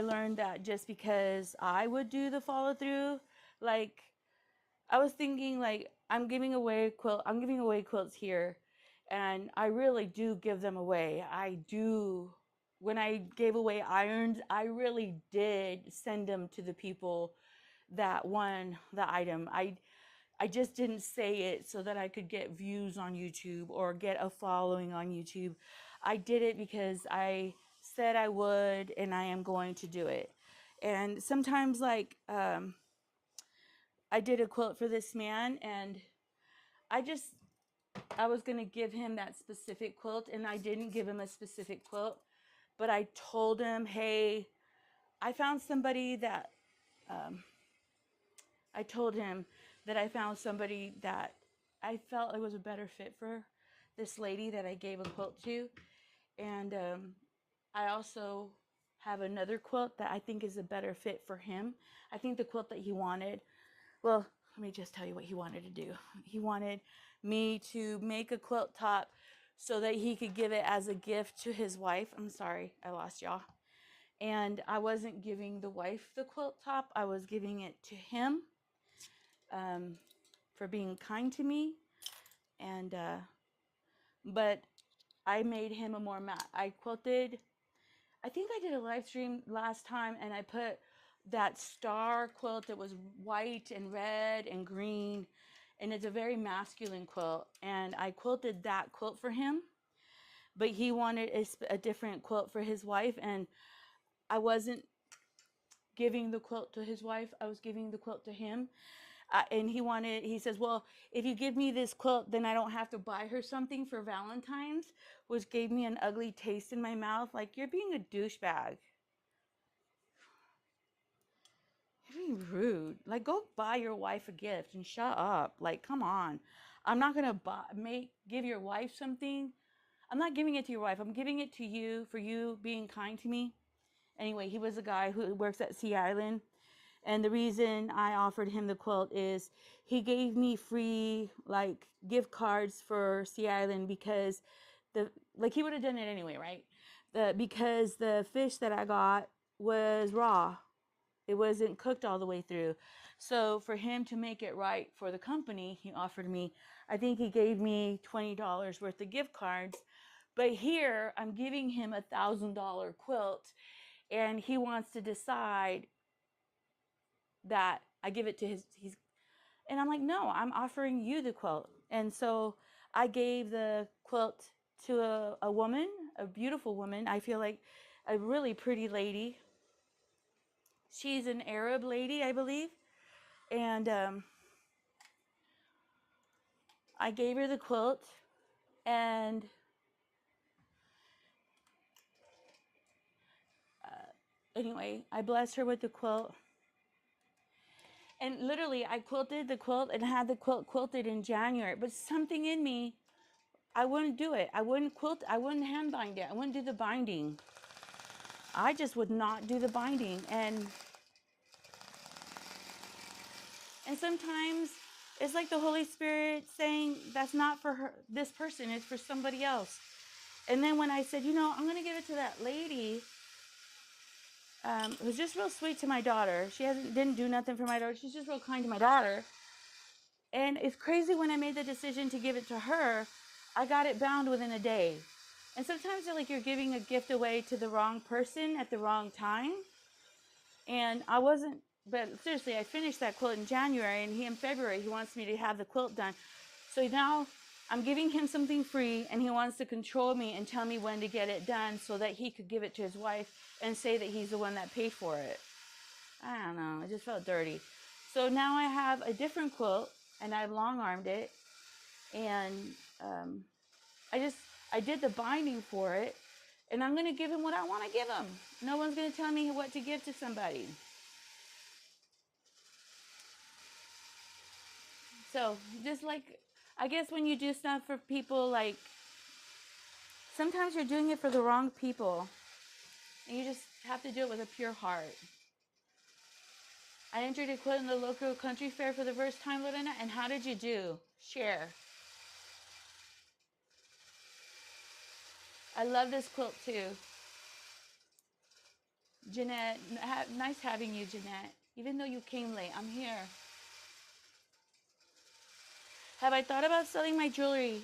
learned that just because I would do the follow through, like I was thinking like I'm giving away quilts here, and I really do give them away. I do. When I gave away irons, I really did send them to the people that won the item. I just didn't say it so that I could get views on YouTube or get a following on YouTube. I did it because I said I would, and I am going to do it. And sometimes, like, I did a quilt for this man, and I was going to give him that specific quilt, and I didn't give him a specific quilt, but I told him, hey, I found somebody that, I told him that I found somebody that I felt it was a better fit for this lady that I gave a quilt to. And I also have another quilt that I think is a better fit for him. I think the quilt that he wanted, well, let me just tell you what he wanted to do. He wanted me to make a quilt top so that he could give it as a gift to his wife. I'm sorry, I lost y'all. And I wasn't giving the wife the quilt top. I was giving it to him for being kind to me. And, but I made him a more matte. I quilted, I think I did a live stream last time, and I put that star quilt that was white and red and green, and it's a very masculine quilt, and I quilted that quilt for him, but he wanted a different quilt for his wife, and I wasn't giving the quilt to his wife, I was giving the quilt to him. And he says, well, if you give me this quilt, then I don't have to buy her something for Valentine's, which gave me an ugly taste in my mouth. Like, you're being a douchebag. You're being rude. Like, go buy your wife a gift and shut up. Like, come on. I'm not going to give your wife something. I'm not giving it to your wife. I'm giving it to you for you being kind to me. Anyway, he was a guy who works at Sea Island. And the reason I offered him the quilt is he gave me free like gift cards for Sea Island because he would have done it anyway, right? Because the fish that I got was raw. It wasn't cooked all the way through. So for him to make it right for the company, he offered me, I think he gave me $20 worth of gift cards. But here I'm giving him a $1,000 quilt, and he wants to decide that I give it to and I'm like, no, I'm offering you the quilt. And so I gave the quilt to a woman, a beautiful woman. I feel like a really pretty lady. She's an Arab lady, I believe. And I gave her the quilt, and anyway, I blessed her with the quilt. And literally, I quilted the quilt and had the quilt quilted in January. But something in me, I wouldn't do it. I wouldn't quilt. I wouldn't hand bind it. I wouldn't do the binding. I just would not do the binding. And sometimes it's like the Holy Spirit saying, that's not for her, this person, it's for somebody else. And then when I said, I'm going to give it to that lady, who's just real sweet to my daughter. She didn't do nothing for my daughter. She's just real kind to my daughter. And it's crazy, when I made the decision to give it to her, I got it bound within a day. And sometimes you're giving a gift away to the wrong person at the wrong time. And I wasn't, but seriously, I finished that quilt in January, and in February, he wants me to have the quilt done. So now I'm giving him something free, and he wants to control me and tell me when to get it done so that he could give it to his wife and say that he's the one that paid for it. I don't know. It just felt dirty. So now I have a different quilt, and I've long-armed it. And I did the binding for it, and I'm going to give him what I want to give him. No one's going to tell me what to give to somebody. So just I guess when you do stuff for people, sometimes you're doing it for the wrong people, and you just have to do it with a pure heart. I entered a quilt in the local country fair for the first time, Lorena, and how did you do? Share. I love this quilt too. Jeanette, nice having you, Jeanette. Even though you came late, I'm here. Have I thought about selling my jewelry?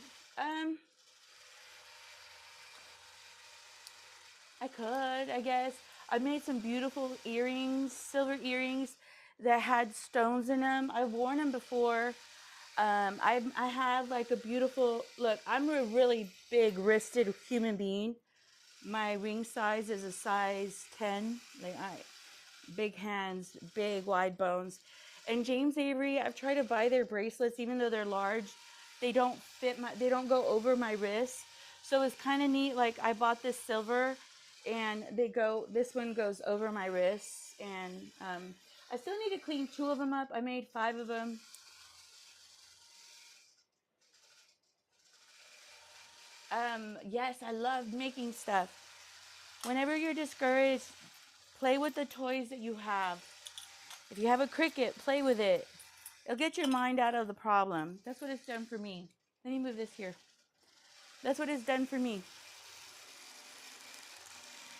I could, I guess. I made some beautiful earrings, silver earrings that had stones in them. I've worn them before. I have a beautiful, look, I'm a really big wristed human being. My ring size is a size 10. Big hands, big wide bones. And James Avery, I've tried to buy their bracelets, even though they're large. They don't they don't go over my wrist. So it's kind of neat. I bought this silver, and this one goes over my wrist. And I still need to clean 2 of them up. I made 5 of them. Yes, I love making stuff. Whenever you're discouraged, play with the toys that you have. If you have a Cricut, play with it. It'll get your mind out of the problem. That's what it's done for me. Let me move this here. That's what it's done for me.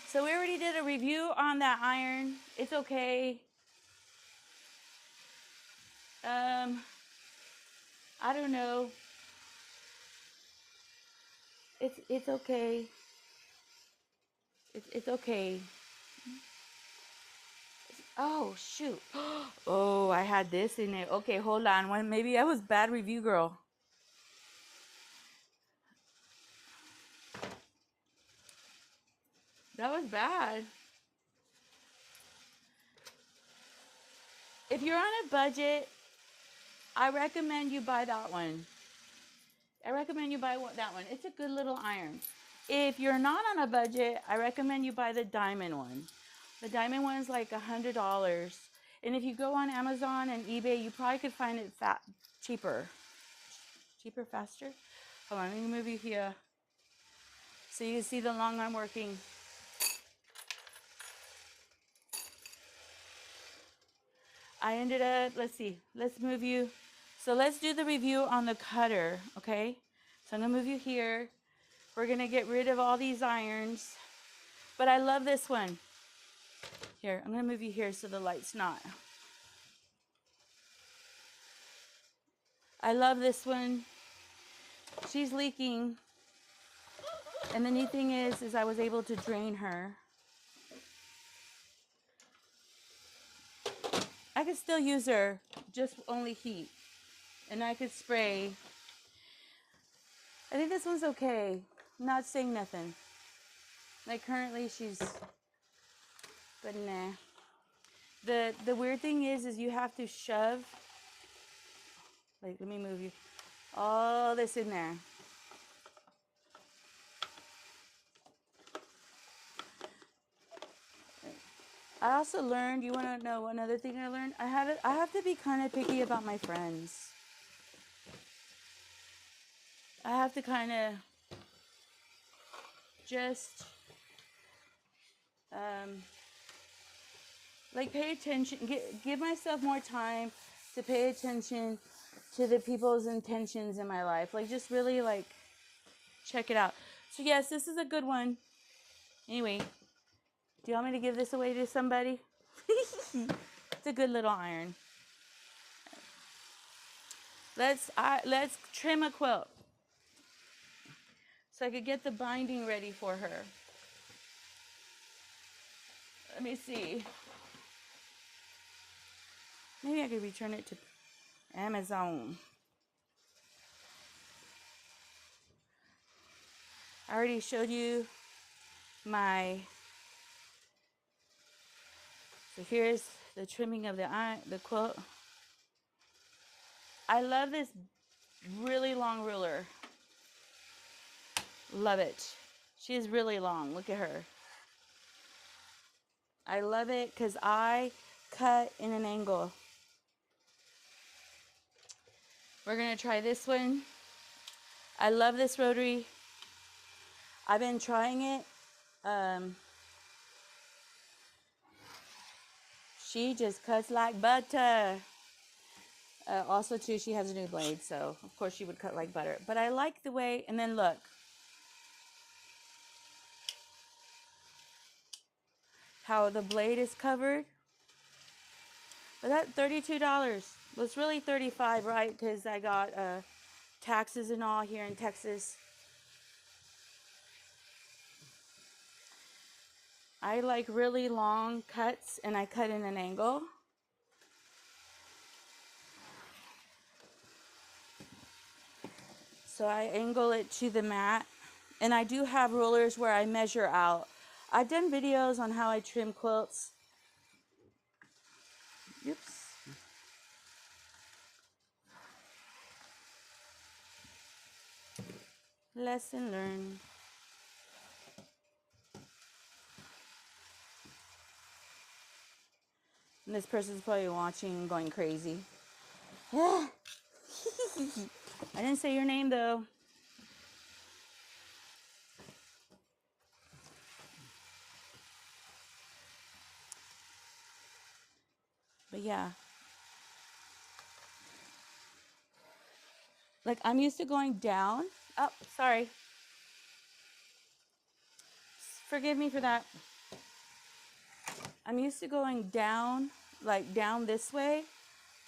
So we already did a review on that iron. It's okay. I don't know. It's okay. It's okay. Oh, shoot. Oh, I had this in it. Okay, hold on. Maybe I was bad review girl. That was bad. If you're on a budget, I recommend you buy that one. I recommend you buy that one. It's a good little iron. If you're not on a budget, I recommend you buy the diamond one. The diamond one is like $100. And if you go on Amazon and eBay, you probably could find it cheaper. Cheaper, faster? Hold on, let me move you here. So you can see the long arm working. I ended up, let's see, let's move you. So let's do the review on the cutter, okay? So I'm gonna move you here. We're gonna get rid of all these irons. But I love this one. Here, I'm gonna move you here so the light's not. I love this one. She's leaking. And the neat thing is I was able to drain her. I could still use her, just only heat. And I could spray. I think this one's okay. I'm not saying nothing. Like currently she's, but nah. The weird thing is you have to shove, like let me move you, all this in there. I also learned, you want to know another thing I learned? I have to be kind of picky about my friends. I have to kind of just like pay attention, give myself more time to pay attention to the people's intentions in my life. Like just really like check it out. So yes, this is a good one. Anyway, do you want me to give this away to somebody? It's a good little iron. Let's trim a quilt so I could get the binding ready for her. Let me see. Maybe I could return it to Amazon. I already showed you my, so here's the trimming of the quilt. I love this really long ruler. Love it. She is really long. Look at her. I love it because I cut in an angle. We're going to try this one. I love this rotary. I've been trying it. She just cuts like butter. Also, too, she has a new blade, so of course she would cut like butter. But I like the way, and then look. How the blade is covered. But that $32 was really $35, right? Because I got taxes and all here in Texas. I like really long cuts, and I cut in an angle. So I angle it to the mat. And I do have rulers where I measure out. I've done videos on how I trim quilts. Oops. Lesson learned. And this person's probably watching and going crazy. I didn't say your name though. But yeah. Like I'm used to going down. Oh, sorry. Forgive me for that. I'm used to going down, like down this way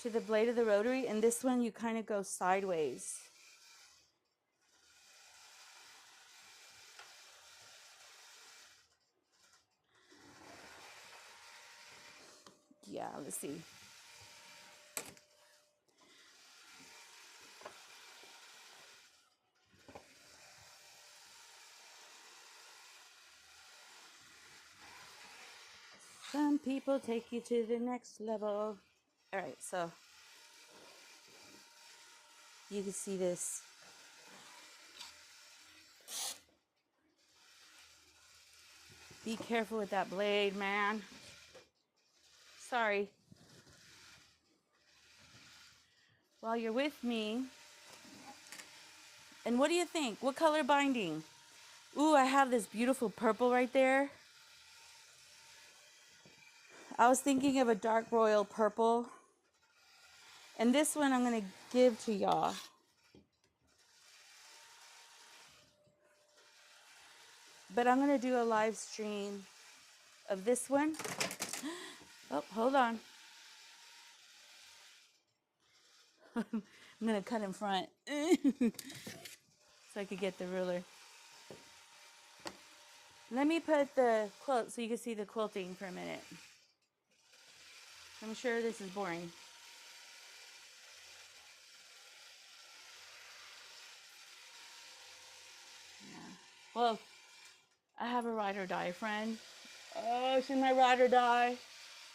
to the blade of the rotary, and this one you kind of go sideways. yeah, let's see. Some people take you to the next level. All right, so you can see this. Be careful with that blade, man. Sorry. While you're with me, and what do you think? What color binding? Ooh, I have this beautiful purple right there. I was thinking of a dark royal purple. And this one I'm going to give to y'all. But I'm going to do a live stream of this one. Oh, hold on. I'm going to cut in front so I could get the ruler. Let me put the quilt so you can see the quilting for a minute. I'm sure this is boring. Yeah. Well, I have a ride or die friend. Oh, she's my ride or die.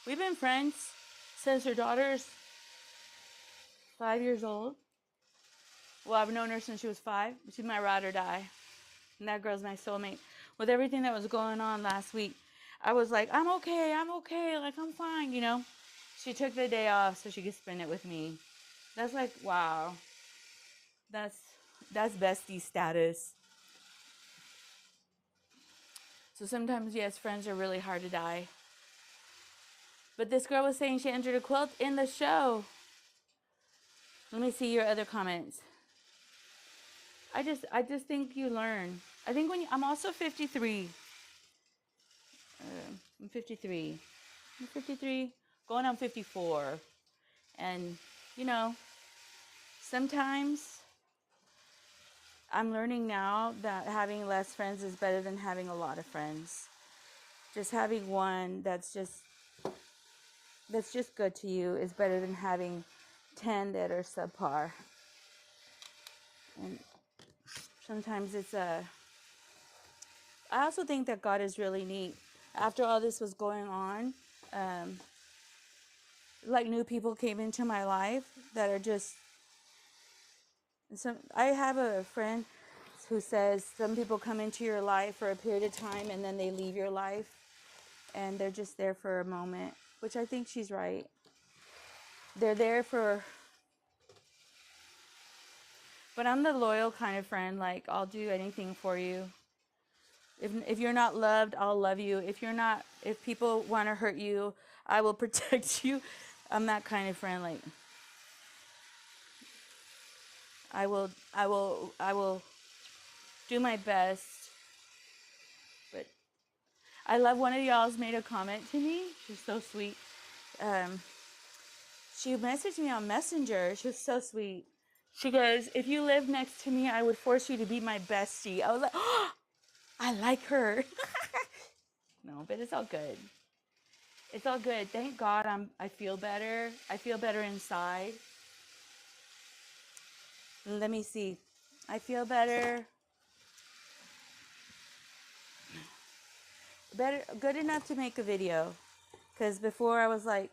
We've been friends since her daughter's 5 years old. Well, I've known her since she was 5. She's my ride or die. And that girl's my soulmate. With everything that was going on last week, I was like, I'm okay, like I'm fine, you know. She took the day off so she could spend it with me. That's like, wow. That's bestie status. So sometimes, yes, friends are really hard to die. But this girl was saying she entered a quilt in the show. Let me see your other comments. I just think you learn. I think I'm also 53. I'm 53. I'm 53, going on 54. And, you know, sometimes I'm learning now that having less friends is better than having a lot of friends. Just having one that's just good to you is better than having 10 that are subpar. And sometimes I also think that God is really neat. After all this was going on, like new people came into my life that are just I have a friend who says some people come into your life for a period of time and then they leave your life and they're just there for a moment, which I think she's right. They're there but I'm the loyal kind of friend. Like, I'll do anything for you. If you're not loved, I'll love you. If people want to hurt you, I will protect you. I'm that kind of friend. Like, I will do my best. But I love one of y'all's made a comment to me. She's so sweet. She messaged me on Messenger. She was so sweet. She goes, if you lived next to me, I would force you to be my bestie. I was like, oh, I like her. No, but it's all good. It's all good. Thank God I feel better. I feel better inside. Let me see. I feel better. Good enough to make a video. Because before I was like,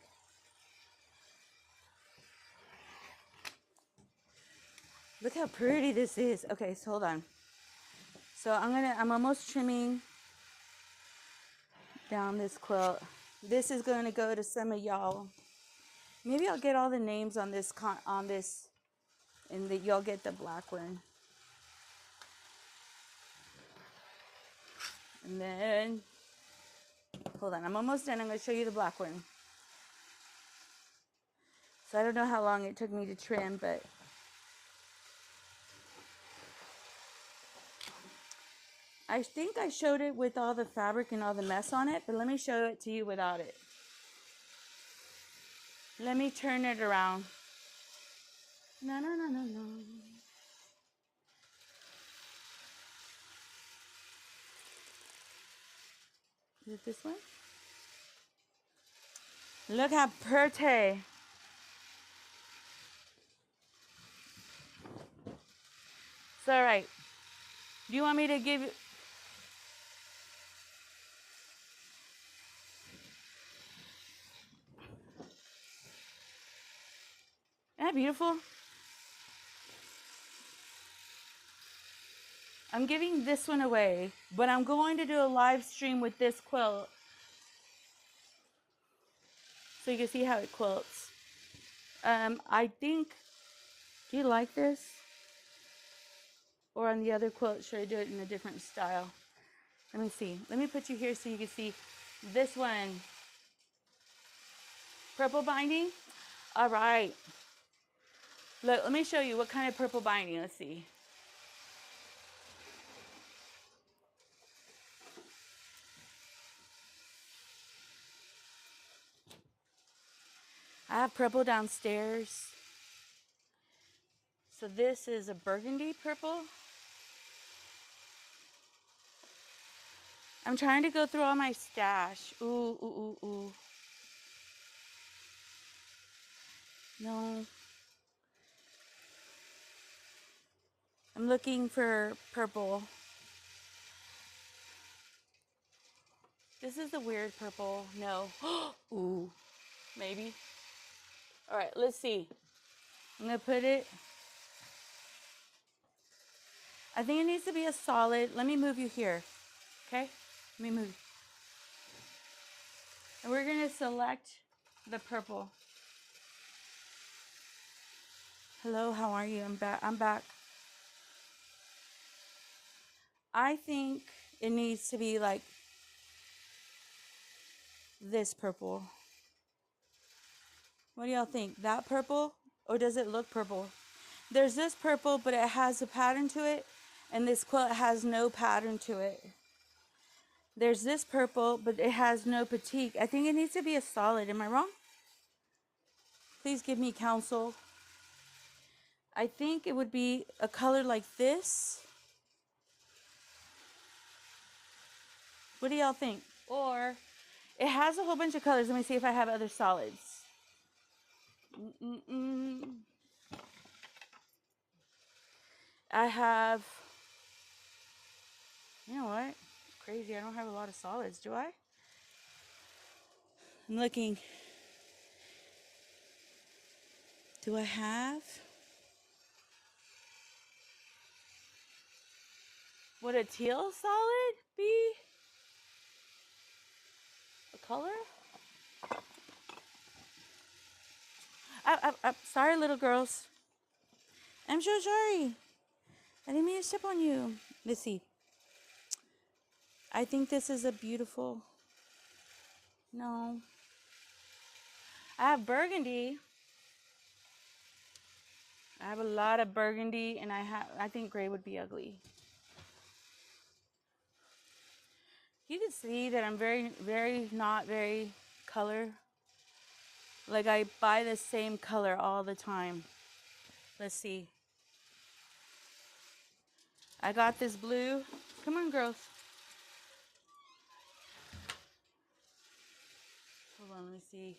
look how pretty this is. Okay, so hold on. So I'm almost trimming down this quilt. This is going to go to some of y'all. Maybe I'll get all the names on this, and y'all get the black one. And then, hold on, I'm almost done. I'm going to show you the black one. So I don't know how long it took me to trim, but I think I showed it with all the fabric and all the mess on it, but let me show it to you without it. Let me turn it around. No. Is it this one? Look how pretty. It's all right. Do you want me to give you? Isn't that beautiful? I'm giving this one away, but I'm going to do a live stream with this quilt so you can see how it quilts. I think, do you like this? Or on the other quilt, should I do it in a different style? Let me see. Let me put you here so you can see this one. Purple binding? All right. Look, let me show you what kind of purple binding. Let's see. I have purple downstairs. So this is a burgundy purple. I'm trying to go through all my stash. Ooh, ooh, ooh, ooh. No. I'm looking for purple. This is the weird purple. No. Ooh, maybe. All right, let's see. I'm gonna put it. I think it needs to be a solid. Let me move you here. Okay? Let me move. And we're gonna select the purple. Hello, how are you? I'm back. I'm back. I think it needs to be like this purple. What do y'all think? That purple? Or does it look purple? There's this purple, but it has a pattern to it. And this quilt has no pattern to it. There's this purple, but it has no batik. I think it needs to be a solid. Am I wrong? Please give me counsel. I think it would be a color like this. What do y'all think? Or it has a whole bunch of colors. Let me see if I have other solids. I have, you know what? Crazy, I don't have a lot of solids, do I? I'm looking. Do I have? Would a teal solid be a color? Sorry, little girls. I'm so sorry. I didn't mean to step on you. Let's see. I think this is a beautiful. No. I have burgundy. I have a lot of burgundy, and I think gray would be ugly. You can see that I'm not very color. Like I buy the same color all the time. Let's see. I got this blue. Come on, girls. Hold on, let me see.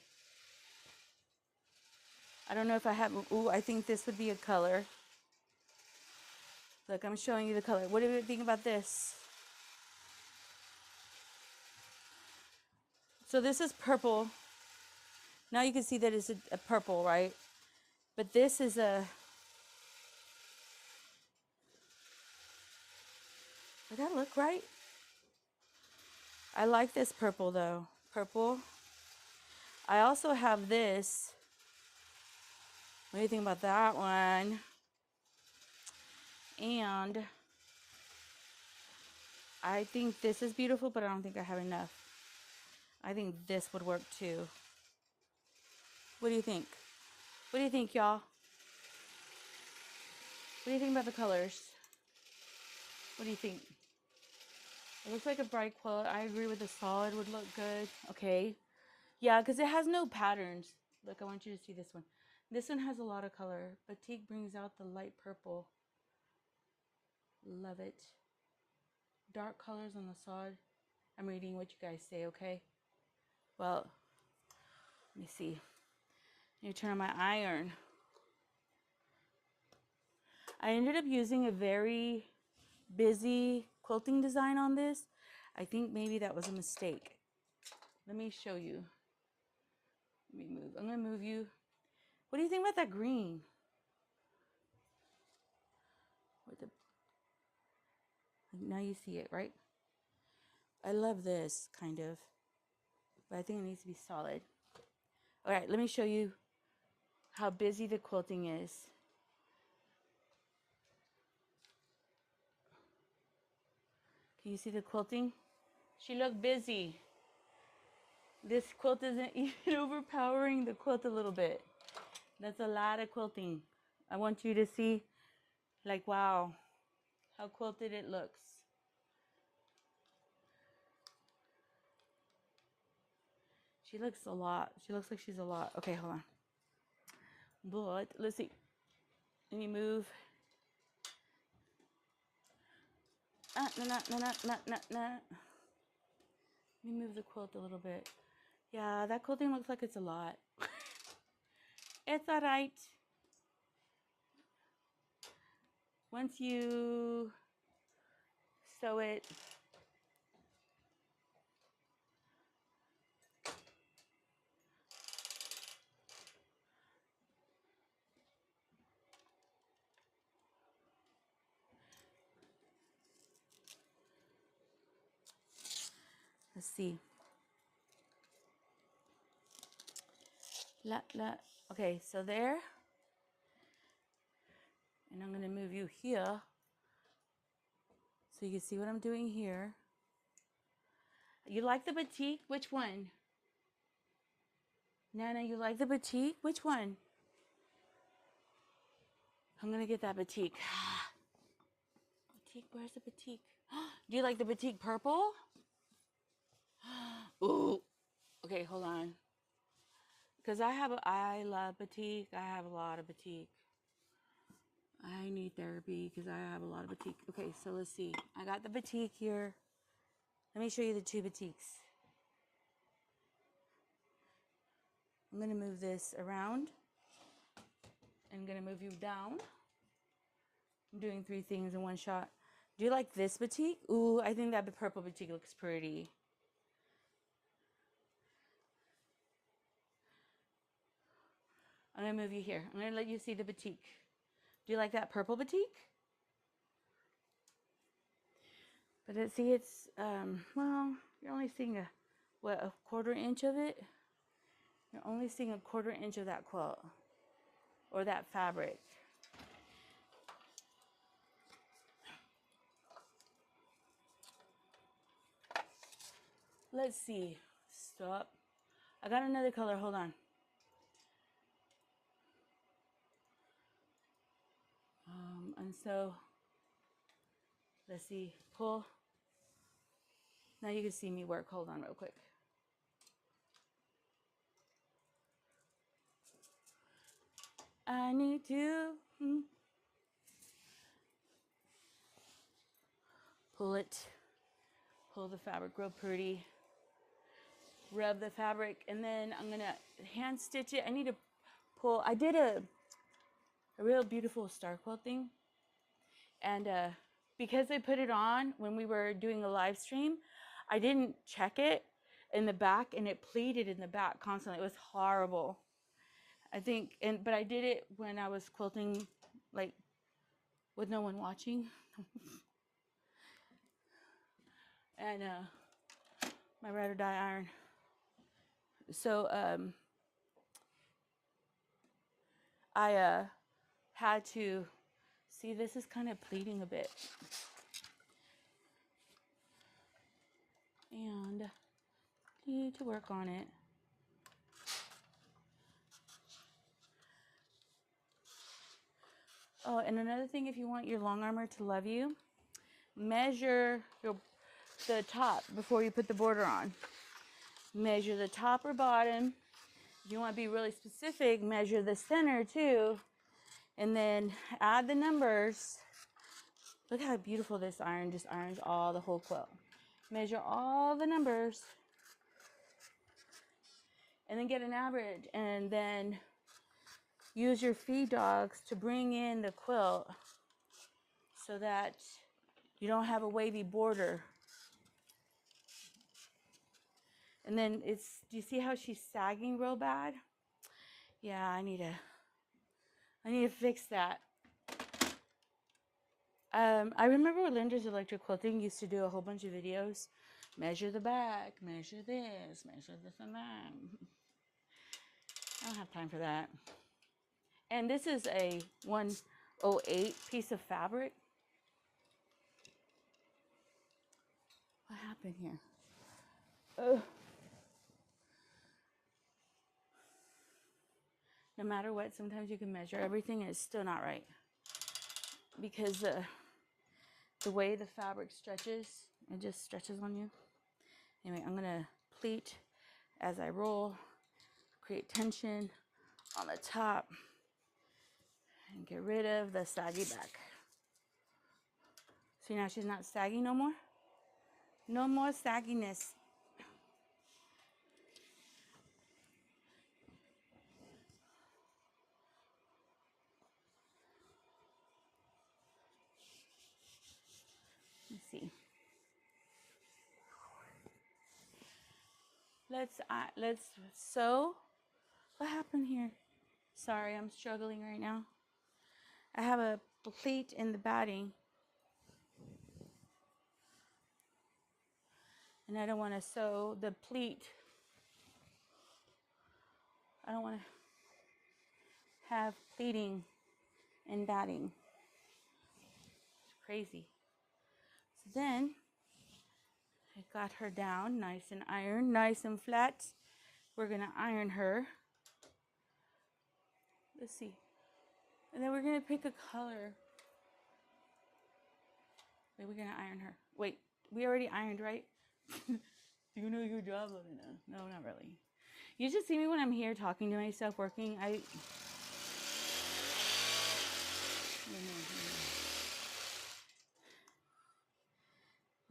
I don't know if I have, ooh, I think this would be a color. Look, I'm showing you the color. What do you think about this? So this is purple. Now you can see that it's a purple, right? But this is a, does that look right? I like this purple though. Purple. I also have this. What do you think about that one? And I think this is beautiful, but I don't think I have enough. I think this would work too. What do you think? What do you think, y'all? What do you think about the colors? What do you think? It looks like a bright quilt. I agree with the solid would look good. Okay. Yeah, because it has no patterns. Look, I want you to see this one. This one has a lot of color. Batik brings out the light purple. Love it. Dark colors on the sod. I'm reading what you guys say, okay? Well, Let me see. You turn on my iron. I ended up using a very busy quilting design on this. I think maybe that was a mistake. Let me show you. Let me move. I'm going to move you. What do you think about that green? With the, now you see it, right? I love this kind of, but I think it needs to be solid. All right, let me show you how busy the quilting is. Can you see the quilting? She looked busy. This quilt isn't even overpowering the quilt a little bit. That's a lot of quilting. I want you to see, like, wow, how quilted it looks. She looks a lot. She looks like she's a lot. Okay, hold on. But let's see. Let me move. Let me move the quilt a little bit. Yeah, that quilting looks like it's a lot. It's all right. Once you sew it, let's see. Okay, so there. And I'm going to move you here so you can see what I'm doing here. You like the batik? Which one? Nana, you like the batik? Which one? I'm going to get that batik. Batik, where's the batik? Do you like the batik purple? Ooh. Okay, hold on. Because I love batik. I have a lot of batik. I need therapy because I have a lot of batik. Okay, so let's see. I got the batik here. Let me show you the two batiks. I'm going to move this around. I'm going to move you down. I'm doing 3 things in one shot. Do you like this batik? Ooh, I think that the purple batik looks pretty. I'm going to move you here. I'm going to let you see the batik. Do you like that purple batik? But it's, well, you're only seeing a 1/4 inch of it? You're only seeing a 1/4 inch of that quilt or that fabric. Let's see. Stop. I got another color. Hold on. And so, let's see. Pull. Now you can see me work. Hold on real quick. I need to pull it. Pull the fabric real pretty. Rub the fabric, and then I'm gonna hand stitch it. I need to pull. I did a real beautiful star quilting, and because I put it on when we were doing a live stream, I didn't check it in the back, and it pleated in the back constantly. It was horrible. I think, but I did it when I was quilting, like with no one watching, and my ride or die iron. So I had to see, this is kind of pleating a bit, and need to work on it. Oh, and another thing, if you want your long armor to love you, measure the top before you put the border on. Measure the top or bottom. If you want to be really specific, measure the center too, and then add the numbers. Look how beautiful this iron just irons all the whole quilt. Measure all the numbers and then get an average, and then use your feed dogs to bring in the quilt so that you don't have a wavy border. And then do you see how she's sagging real bad? Yeah, I need to fix that. I remember when Linda's Electric Quilting used to do a whole bunch of videos. Measure the back, measure this and that. I don't have time for that. And this is a 108 piece of fabric. What happened here? Ugh. No matter what, sometimes you can measure everything and it's still not right. Because the way the fabric stretches, it just stretches on you. Anyway, I'm gonna pleat as I roll, create tension on the top, and get rid of the saggy back. See, now she's not saggy no more. No more sagginess. Let's see. Let's sew. What happened here? Sorry, I'm struggling right now. I have a pleat in the batting, and I don't want to sew the pleat. I don't want to have pleating and batting. It's crazy. So then I got her down nice and iron, nice and flat. We're gonna iron her. Let's see. And then we're gonna pick a color. Wait, we're gonna iron her. Wait, we already ironed, right? Do you know your job? No, not really. You just see me when I'm here talking to myself, working.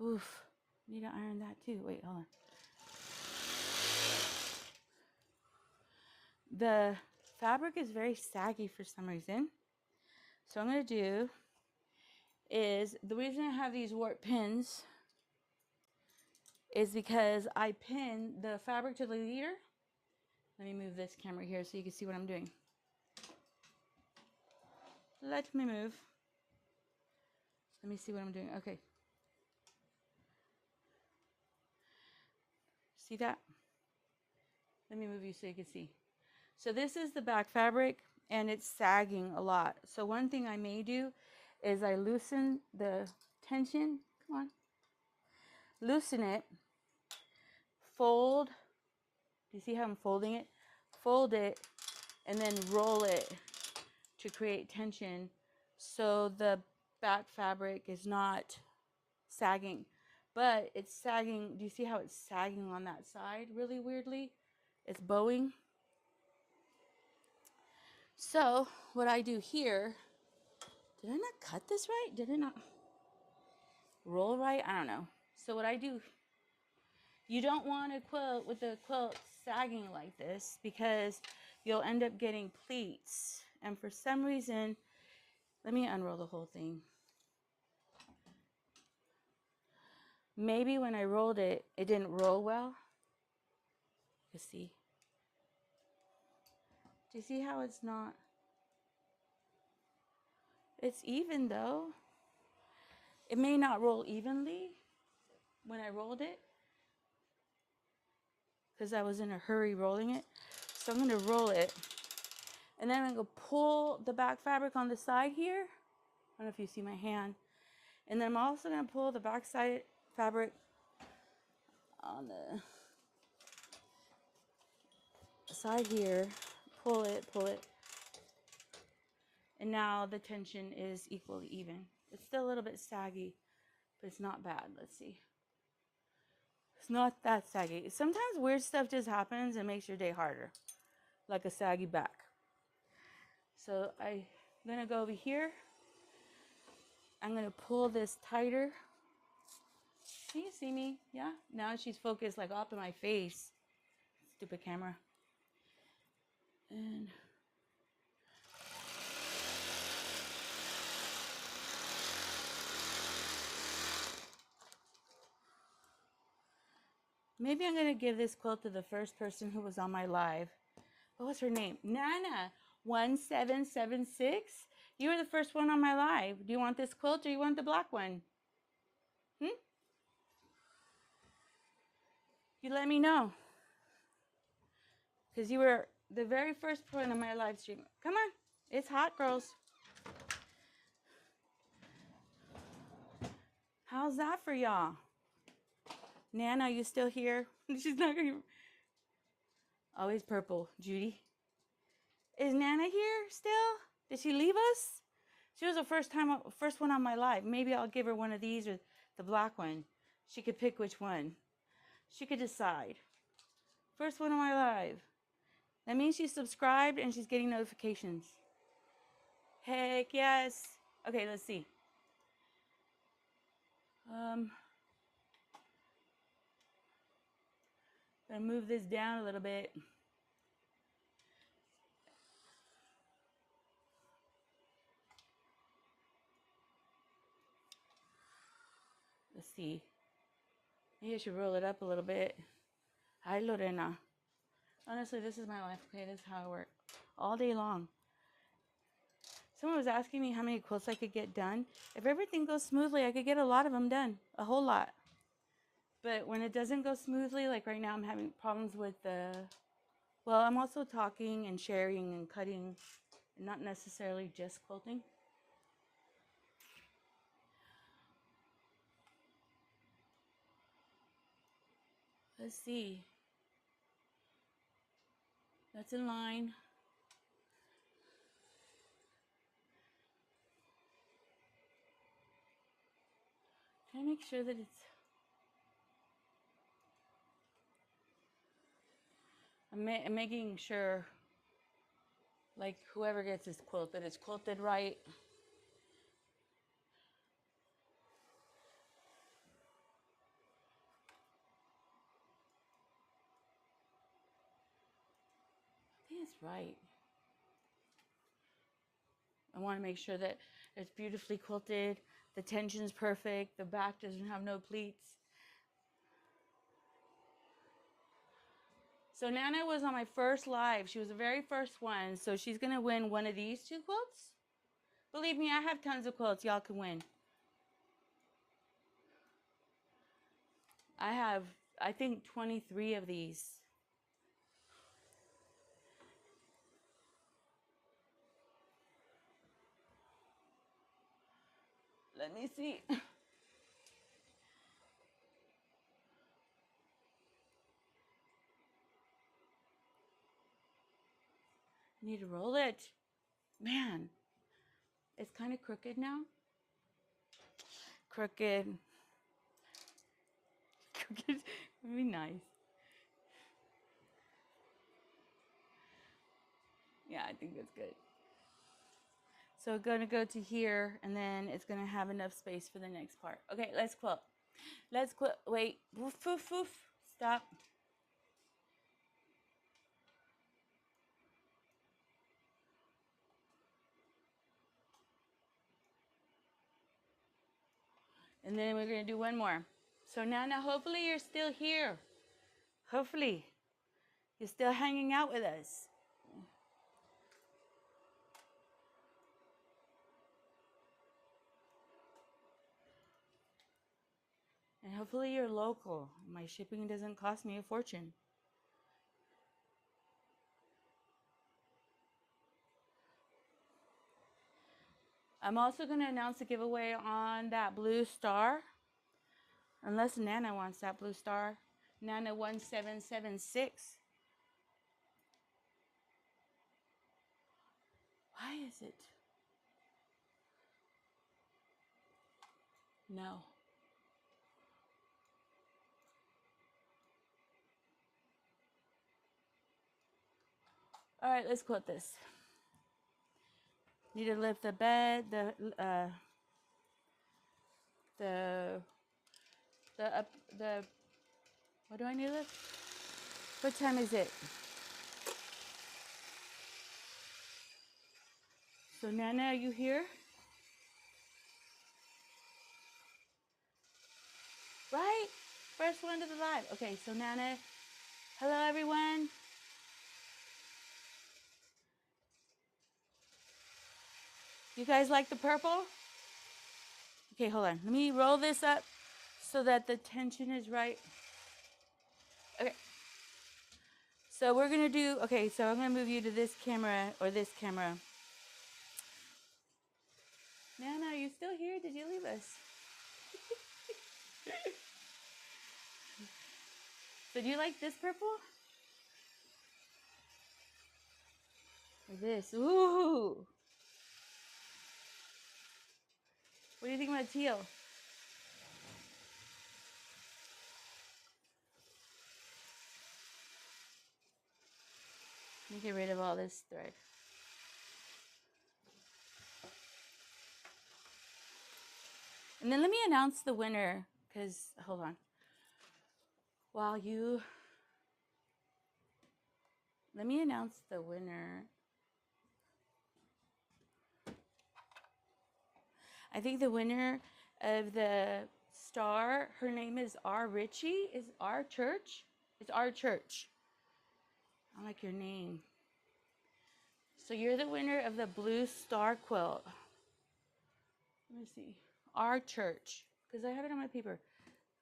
Oof, need to iron that too. Wait, hold on. The fabric is very saggy for some reason. So what I'm gonna do is, the reason I have these warp pins is because I pin the fabric to the leader. Let me move this camera here so you can see what I'm doing. Let me move. Let me see what I'm doing. Okay. See that? Let me move you so you can see. So this is the back fabric and it's sagging a lot. So one thing I may do is I loosen the tension. Come on. Loosen it. Fold. Do you see how I'm folding it? Fold it and then roll it to create tension so the back fabric is not sagging. But it's sagging. Do you see how it's sagging on that side really weirdly? It's bowing. So what I do here, did I not cut this right? Did it not roll right? I don't know. So what I do, you don't want a quilt with the quilt sagging like this because you'll end up getting pleats. And for some reason, let me unroll the whole thing. Maybe when I rolled it, it didn't roll well. You see. Do you see how it's not? It's even though. It may not roll evenly when I rolled it because I was in a hurry rolling it. So I'm going to roll it. And then I'm going to pull the back fabric on the side here. I don't know if you see my hand. And then I'm also going to pull the back side fabric on the side here. Pull it. And now the tension is equally even. It's still a little bit saggy, but it's not bad. Let's see. It's not that saggy. Sometimes weird stuff just happens and makes your day harder, like a saggy back. So I'm going to go over here. I'm going to pull this tighter. Can you see me? Yeah? Now she's focused like up in my face. Stupid camera. And maybe I'm going to give this quilt to the first person who was on my live. What was her name? Nana1776. You were the first one on my live. Do you want this quilt or you want the black one? You let me know. Because you were the very first one on my live stream. Come on. It's hot, girls. How's that for y'all? Nana, you still here? She's not going to... Always purple, Judy. Is Nana here still? Did she leave us? She was the first one on my live. Maybe I'll give her one of these or the black one. She could pick which one. She could decide. First one on my live. That means she's subscribed and she's getting notifications. Heck yes. Okay, let's see. Gonna move this down a little bit. Let's see. Maybe I should roll it up a little bit. Hi, Lorena. Honestly, this is my life. Okay, this is how I work. All day long. Someone was asking me how many quilts I could get done. If everything goes smoothly, I could get a lot of them done. A whole lot. But when it doesn't go smoothly, like right now I'm having problems with the... Well, I'm also talking and sharing and cutting. Not necessarily just quilting. Let's see. That's in line. Try to make sure that it's... I'm making sure, like, whoever gets this quilt, that it's quilted right. I think it's right. I want to make sure that it's beautifully quilted, the tension's perfect, the back doesn't have no pleats. So Nana was on my first live. She was the very first one. So she's going to win one of these two quilts. Believe me, I have tons of quilts y'all can win. I have, I think, 23 of these. Let me see. Need to roll it. Man, it's kind of crooked now. Crooked. Crooked would be nice. Yeah, I think that's good. So I'm going to go to here, and then it's going to have enough space for the next part. Okay, let's quilt. Let's quilt. Wait. Woof, woof, woof. Stop. And then we're going to do one more. So Nana, hopefully you're still here. Hopefully you're still hanging out with us. And hopefully you're local. My shipping doesn't cost me a fortune. I'm also going to announce a giveaway on that blue star. Unless Nana wants that blue star. Nana1776. Why is it? No. All right, let's quilt this. Need to lift the bed, the what do I need to lift? What time is it? So Nana, are you here? Right? First one to the live. Okay, so Nana, hello everyone. You guys like the purple? Okay, hold on. Let me roll this up so that the tension is right. Okay. So we're going to do, okay, so I'm going to move you to this camera or this camera. Nana, are you still here? Did you leave us? So do you like this purple? Or this? Ooh. What do you think about teal? Let me get rid of all this thread. And then let me announce the winner, because, hold on. Let me announce the winner. I think the winner of the star, her name is R. Ritchie, is our church. It's our church. I like your name. So you're the winner of the blue star quilt. Let me see. Our church, because I have it on my paper.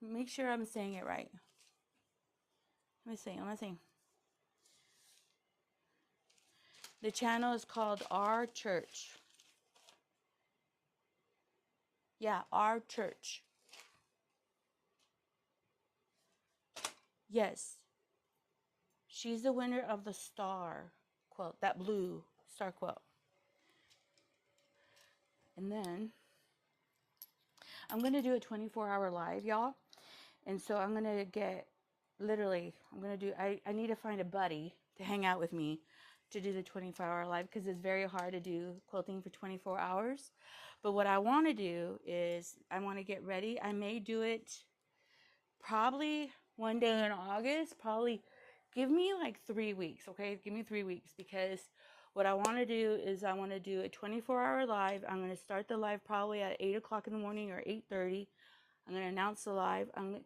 Make sure I'm saying it right. Let me see. The channel is called Our Church. Yeah, Our Church. Yes. She's the winner of the star quilt, that blue star quilt. And then I'm going to do a 24-hour live, y'all. And so I'm going to get, literally, I need to find a buddy to hang out with me to do the 24-hour live, because it's very hard to do quilting for 24 hours. But what I want to do is I want to get ready. I may do it probably one day in August. Probably give me like 3 weeks, okay? Give me 3 weeks, because what I want to do is I want to do a 24-hour live. I'm going to start the live probably at 8 o'clock in the morning or 8:30. I'm going to announce the live. I'm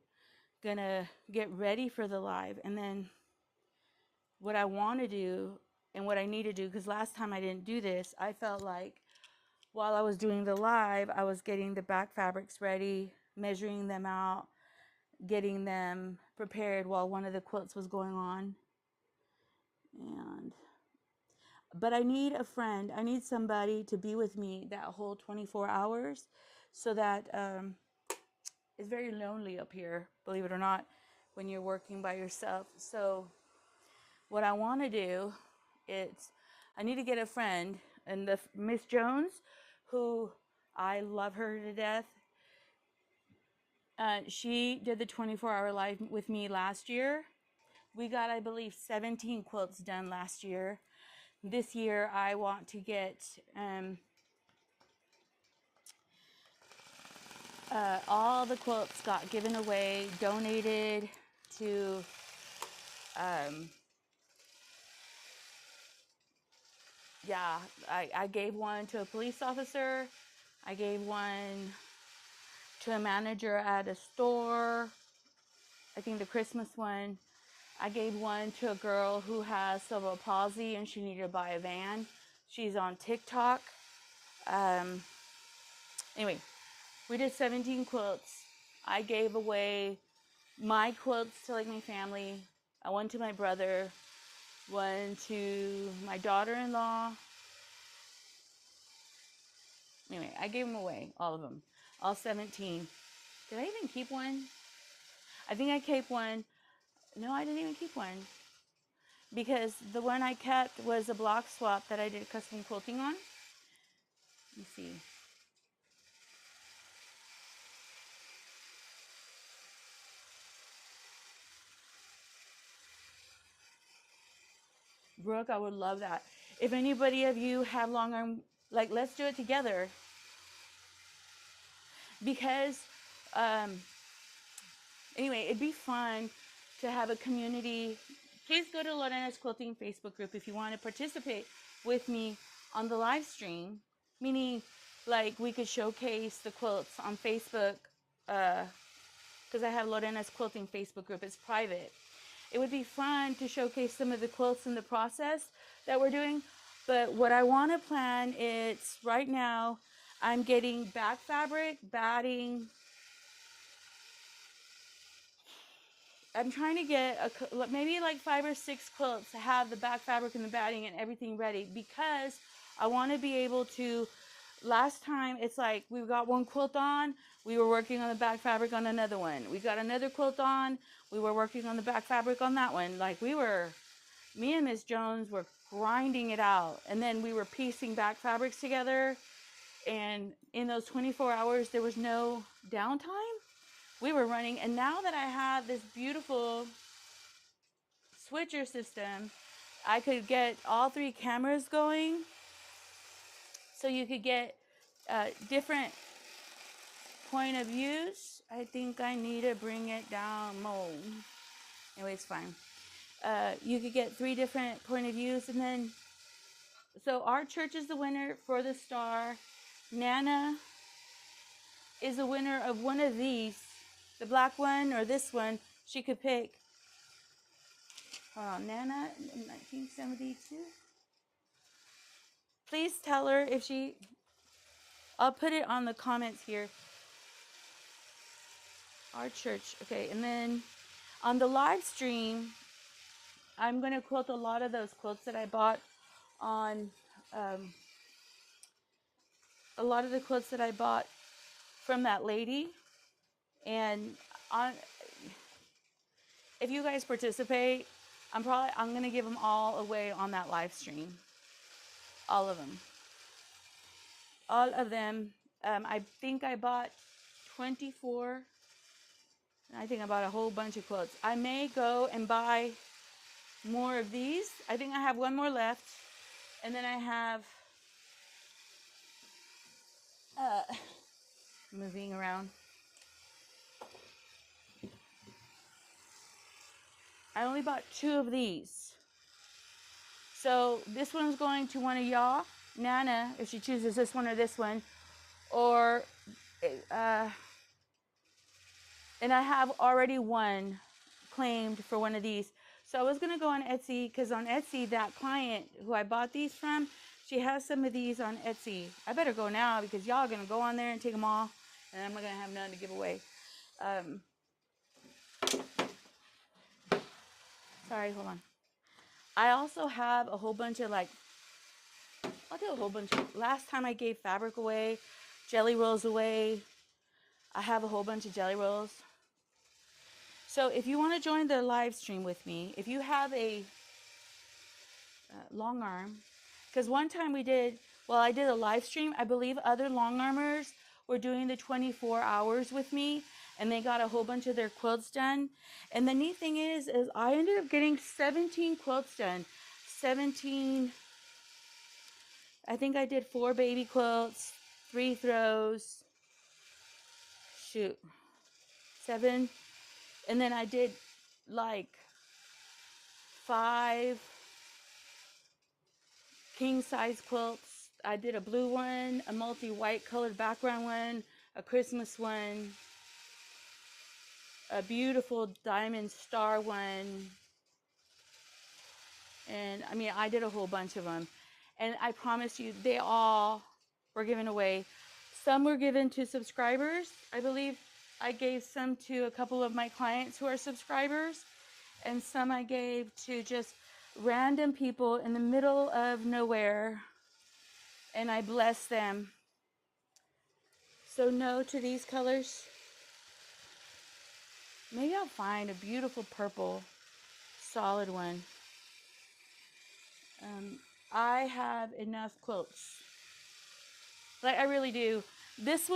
going to get ready for the live. And then what I want to do and what I need to do, because last time I didn't do this, I felt like while I was doing the live, I was getting the back fabrics ready, measuring them out, getting them prepared while one of the quilts was going on. But I need a friend. I need somebody to be with me that whole 24 hours, so that it's very lonely up here, believe it or not, when you're working by yourself. So what I want to do is I need to get a friend, and the Miss Jones, who I love her to death. She did the 24-hour live with me last year. We got, I believe, 17 quilts done last year. This year, I want to get all the quilts got given away, donated to yeah, I gave one to a police officer. I gave one to a manager at a store. I think the Christmas one. I gave one to a girl who has cerebral palsy and she needed to buy a van. She's on TikTok. Anyway, we did 17 quilts. I gave away my quilts to like my family. I one to my brother, one to my daughter-in-law. Anyway, I gave them away, all of them, all 17. Did I even keep one? I think I kept one. No, I didn't even keep one, because the one I kept was a block swap that I did custom quilting on. Let me see. Brooke, I would love that. If anybody of you have long arm, like, let's do it together. Because, anyway, it'd be fun to have a community. Please go to Lorena's Quilting Facebook group if you want to participate with me on the live stream, meaning like we could showcase the quilts on Facebook, because I have Lorena's Quilting Facebook group. It's private. It would be fun to showcase some of the quilts in the process that we're doing. But what I want to plan is right now I'm getting back fabric, batting. I'm trying to get maybe like 5 or 6 quilts to have the back fabric and the batting and everything ready, because I want to be able to. Last time it's like we got one quilt on, we were working on the back fabric on another one. We got another quilt on, we were working on the back fabric on that one. Like me and Miss Jones were grinding it out, and then we were piecing back fabrics together. And in those 24 hours, there was no downtime. We were running, and now that I have this beautiful switcher system, I could get all 3 cameras going, so you could get different point of views. I think I need to bring it down more. Anyway, it's fine. You could get 3 different point of views, and then so our church is the winner for the star. Nana is the winner of one of these, the black one or this one. She could pick. Nana in 1972. Please tell her if she. I'll put it on the comments here. Our church. Okay, and then on the live stream, I'm going to quilt a lot of those quilts that I bought on, a lot of the quilts that I bought from that lady. And if you guys participate, I'm going to give them all away on that live stream. All of them. All of them. I think I bought 24. I think I bought a whole bunch of quilts. I may go and buy more of these. I think I have one more left. And then I have moving around. I only bought 2 of these. So this one's going to one of y'all, Nana, if she chooses this one or this one. Or, and I have already one claimed for one of these. So I was going to go on Etsy, because on Etsy, that client who I bought these from, she has some of these on Etsy. I better go now, because y'all are going to go on there and take them all, and I'm not going to have none to give away. Sorry, hold on. I also have a whole bunch of last time I gave fabric away, jelly rolls away. I have a whole bunch of jelly rolls. So if you want to join the live stream with me, if you have a long arm, because one time I did a live stream, I believe other long armers were doing the 24 hours with me, and they got a whole bunch of their quilts done. And the neat thing is I ended up getting 17 quilts done. 17, I think I did 4 baby quilts, 3 throws, 7. And then I did like 5 king size quilts. I did a blue one, a multi-white colored background one, a Christmas one, a beautiful diamond star one. And I mean, I did a whole bunch of them. And I promise you, they all were given away. Some were given to subscribers. I believe I gave some to a couple of my clients who are subscribers. And some I gave to just random people in the middle of nowhere. And I blessed them. So no to these colors. Maybe I'll find a beautiful purple solid one. I have enough quilts. Like, I really do. This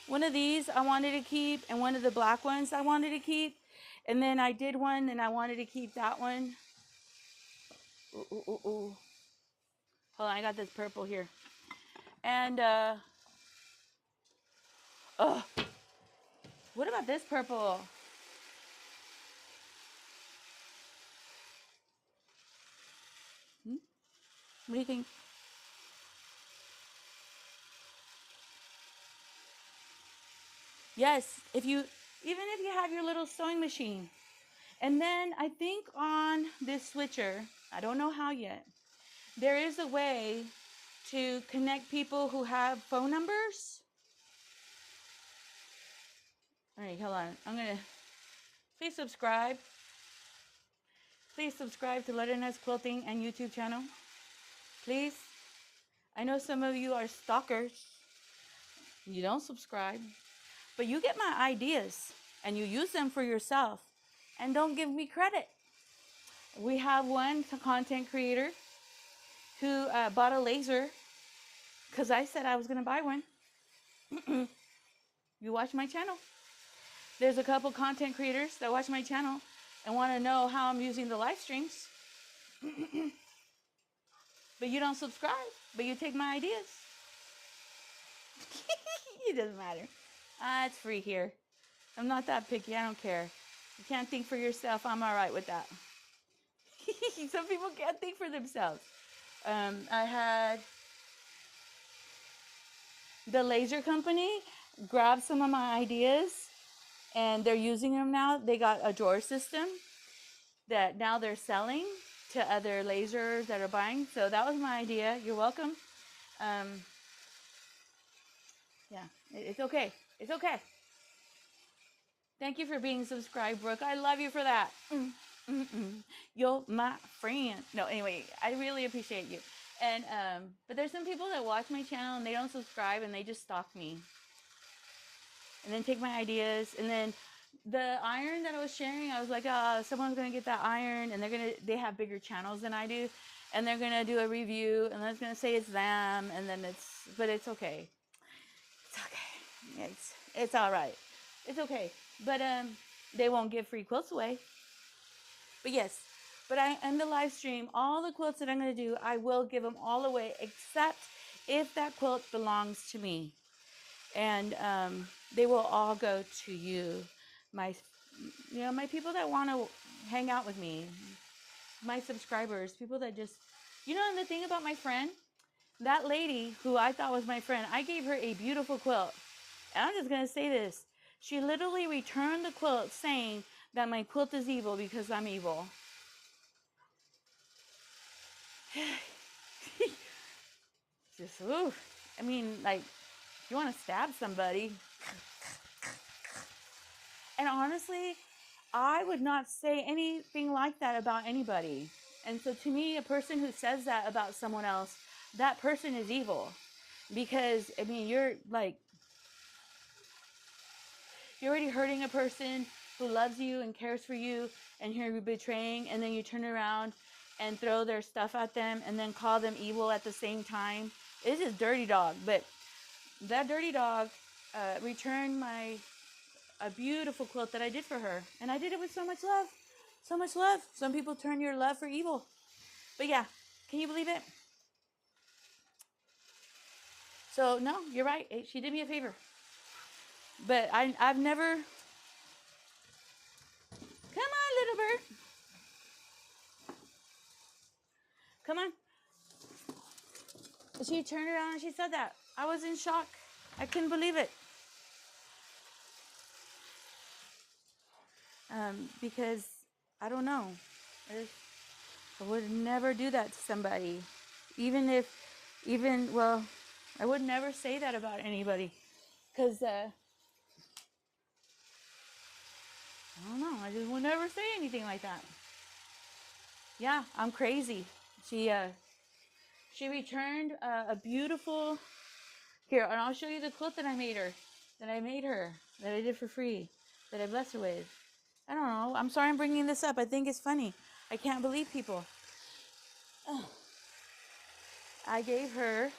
one of these I wanted to keep, and one of the black ones I wanted to keep. And then I did one, and I wanted to keep that one. Ooh. Hold on, I got this purple here. And, what about this purple? What do you think? Yes, even if you have your little sewing machine. And then I think on this switcher, I don't know how yet, there is a way to connect people who have phone numbers. All right, hold on. Please subscribe. Please subscribe to Letterness Quilting and YouTube channel. Please. I know some of you are stalkers. You don't subscribe. But you get my ideas and you use them for yourself. And don't give me credit. We have one content creator who bought a laser because I said I was going to buy one. You watch my channel. There's a couple content creators that watch my channel and want to know how I'm using the live streams. But you don't subscribe, but you take my ideas. It doesn't matter. It's free here. I'm not that picky. I don't care. You can't think for yourself. I'm all right with that. Some people can't think for themselves. I had the laser company grab some of my ideas, and they're using them now. They got a drawer system that now they're selling to other lasers that are buying. So that was my idea. You're welcome. Yeah, it's okay. It's okay. Thank you for being subscribed, Brooke. I love you for that. You're my friend. No, anyway, I really appreciate you. And but there's some people that watch my channel and they don't subscribe and they just stalk me. And then take my ideas. And then the iron that I was sharing, I was like, someone's gonna get that iron and they have bigger channels than I do. And they're gonna do a review and then it's gonna say it's them, and then but it's okay. It's okay. It's all right. It's okay. But they won't give free quilts away. But yes, but in the live stream, all the quilts that I'm going to do, I will give them all away, except if that quilt belongs to me. And they will all go to you, my people that want to hang out with me, my subscribers, people that just, and the thing about my friend, that lady who I thought was my friend, I gave her a beautiful quilt. And I'm just going to say this. She literally returned the quilt saying that my quilt is evil because I'm evil. Just, ooh. I mean, like, you want to stab somebody. And honestly, I would not say anything like that about anybody. And so to me, a person who says that about someone else, that person is evil. Because, I mean, you're already hurting a person who loves you and cares for you, and you're betraying, and then you turn around and throw their stuff at them and then call them evil at the same time. It's just dirty dog. But that dirty dog returned a beautiful quilt that I did for her. And I did it with so much love. So much love. Some people turn your love for evil. But yeah, can you believe it? So no, you're right. She did me a favor. But I've never... Come on, little bird. Come on. She turned around and she said that. I was in shock. I couldn't believe it. Because, I don't know. I would never do that to somebody. I would never say that about anybody. Because, I don't know. I just would never say anything like that. Yeah, I'm crazy. She returned a beautiful... Here, and I'll show you the quilt that I made her. That I did for free. That I blessed her with. I don't know. I'm sorry I'm bringing this up. I think it's funny. I can't believe people. I gave her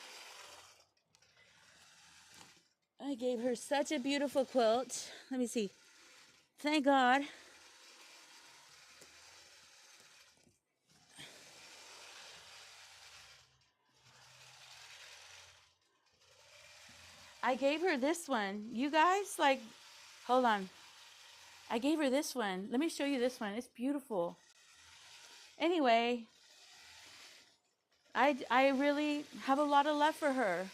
such a beautiful quilt. Let me see. Thank God. I gave her this one. You guys, hold on. I gave her this one. Let me show you this one. It's beautiful. Anyway, I really have a lot of love for her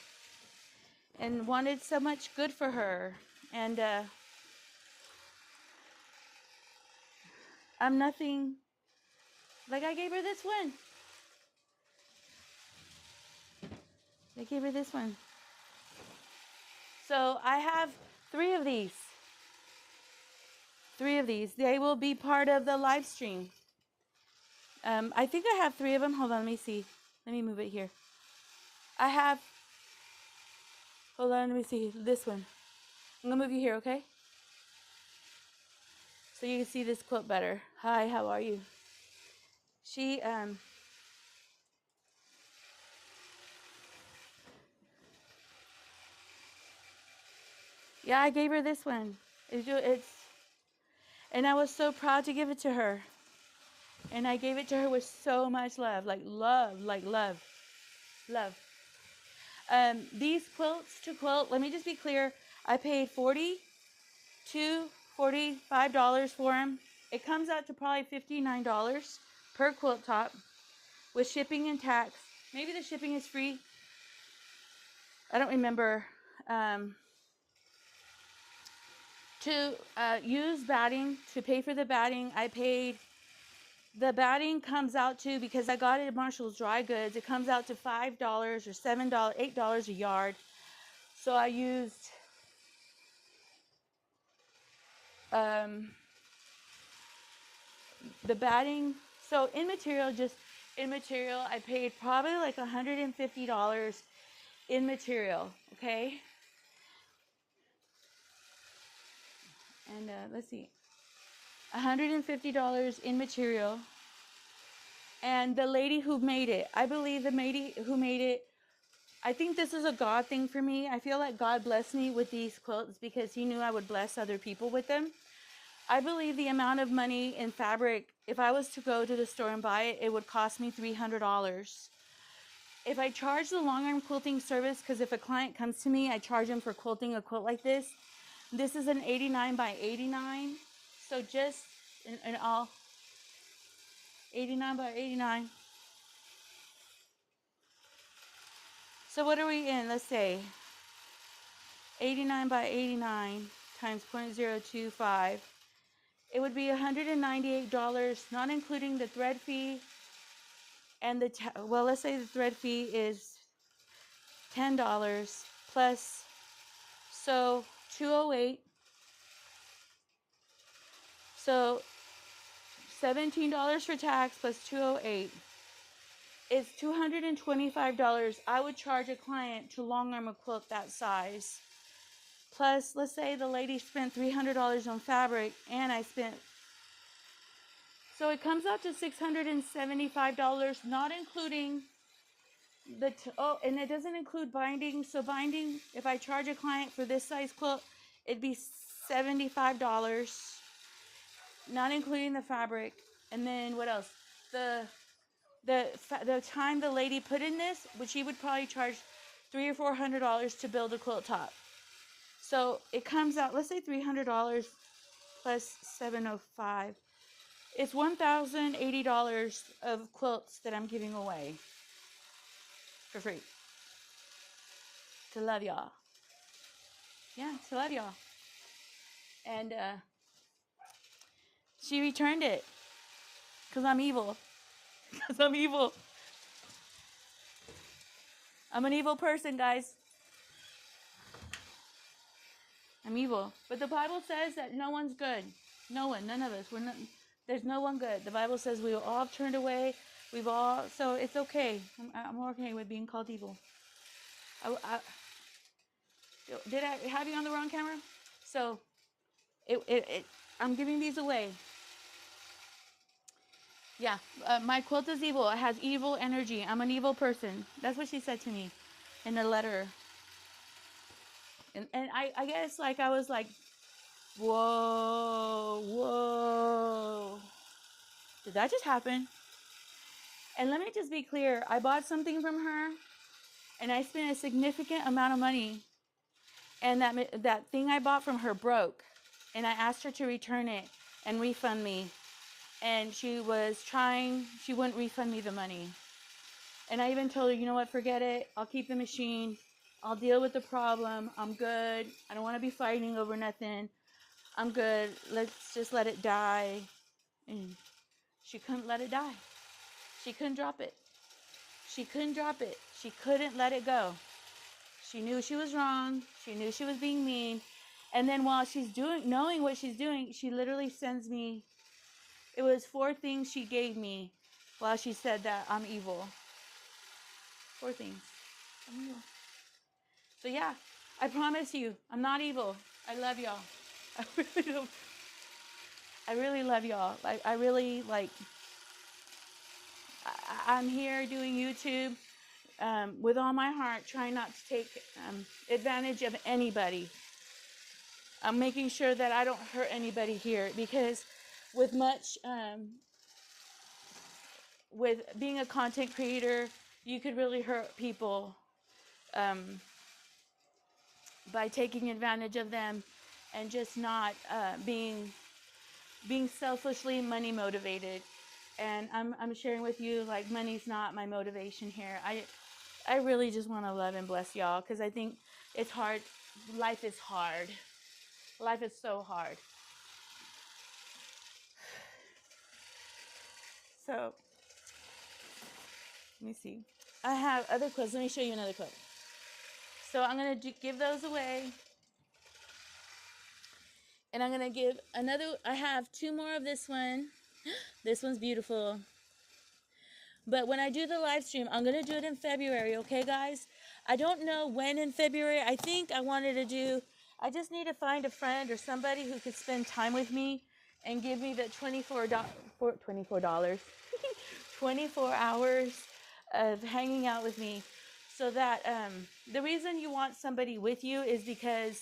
and wanted so much good for her. And I'm nothing. Like, I gave her this one. I gave her this one. So I have 3 of these. 3 of these. They will be part of the live stream. I think I have 3 of them. Hold on, let me see. Let me move it here. I have, hold on, let me see. This one. I'm going to move you here, okay? So you can see this quilt better. Hi, how are you? She, yeah, I gave her this one. And I was so proud to give it to her. And I gave it to her with so much love, like love. These quilts to quilt, let me just be clear. I paid $45 for them. It comes out to probably $59 per quilt top with shipping and tax. Maybe the shipping is free. I don't remember. To use batting, to pay for the batting, I paid, the batting comes out to, because I got it at Marshall's Dry Goods, it comes out to $5 or $7, $8 a yard. So I used the batting. So in material, I paid probably like $150 in material, okay? And let's see, $150 in material. And the lady who made it, I believe the lady who made it, I think this is a God thing for me. I feel like God blessed me with these quilts because he knew I would bless other people with them. I believe the amount of money in fabric, if I was to go to the store and buy it, it would cost me $300. If I charge the long arm quilting service, because if a client comes to me, I charge them for quilting a quilt like this. This is an 89 by 89. So just in all, 89 by 89. So what are we in? Let's say 89 by 89 times 0.025. It would be $198, not including the thread fee and the, well, let's say the thread fee is $10 plus, so 208. So $17 for tax plus 208 is $225. I would charge a client to long arm a quilt that size. Plus, let's say the lady spent $300 on fabric and I spent, so it comes out to $675, not including the, and it doesn't include binding. So binding, if I charge a client for this size quilt, it'd be $75, not including the fabric. And then what else? The time the lady put in this, which she would probably charge $300 or $400 to build a quilt top. So it comes out, let's say $300 plus $705. It's $1,080 of quilts that I'm giving away for free. To love y'all. Yeah, to love y'all. And she returned it. Because I'm evil. Because I'm evil. I'm an evil person, guys. I'm evil. But the Bible says that no one's good. No one, none of us. There's no one good. The Bible says we all have turned away. So it's okay. I'm okay with being called evil. Did I have you on the wrong camera? So, I'm giving these away. Yeah, my quilt is evil. It has evil energy. I'm an evil person. That's what she said to me in a letter. And I guess like I was like, whoa. Did that just happen? And let me just be clear. I bought something from her and I spent a significant amount of money. And that thing I bought from her broke. And I asked her to return it and refund me. And she wouldn't refund me the money. And I even told her, you know what, forget it. I'll keep the machine. I'll deal with the problem. I'm good. I don't want to be fighting over nothing. I'm good. Let's just let it die. And she couldn't let it die. She couldn't drop it. She couldn't drop it. She couldn't let it go. She knew she was wrong. She knew she was being mean. And then while she's knowing what she's doing, she literally sends me, it was 4 things she gave me while she said that I'm evil. 4 things. I'm evil. So yeah, I promise you, I'm not evil. I love y'all. I really do. I really love y'all. I really, like, I'm here doing YouTube with all my heart, trying not to take advantage of anybody. I'm making sure that I don't hurt anybody here, because with with being a content creator, you could really hurt people by taking advantage of them and just not being selfishly money motivated. And I'm sharing with you, like, money's not my motivation here. I really just want to love and bless y'all, because I think it's hard. Life is hard. Life is so hard. So let me see. I have other quilts. Let me show you another quilt. So I'm going to give those away. And I'm going to give another. I have 2 more of this one. This one's beautiful. But when I do the live stream, I'm going to do it in February, okay, guys? I don't know when in February. I think I wanted to do, I just need to find a friend or somebody who could spend time with me and give me the $24 24 hours of hanging out with me. So that the reason you want somebody with you is because,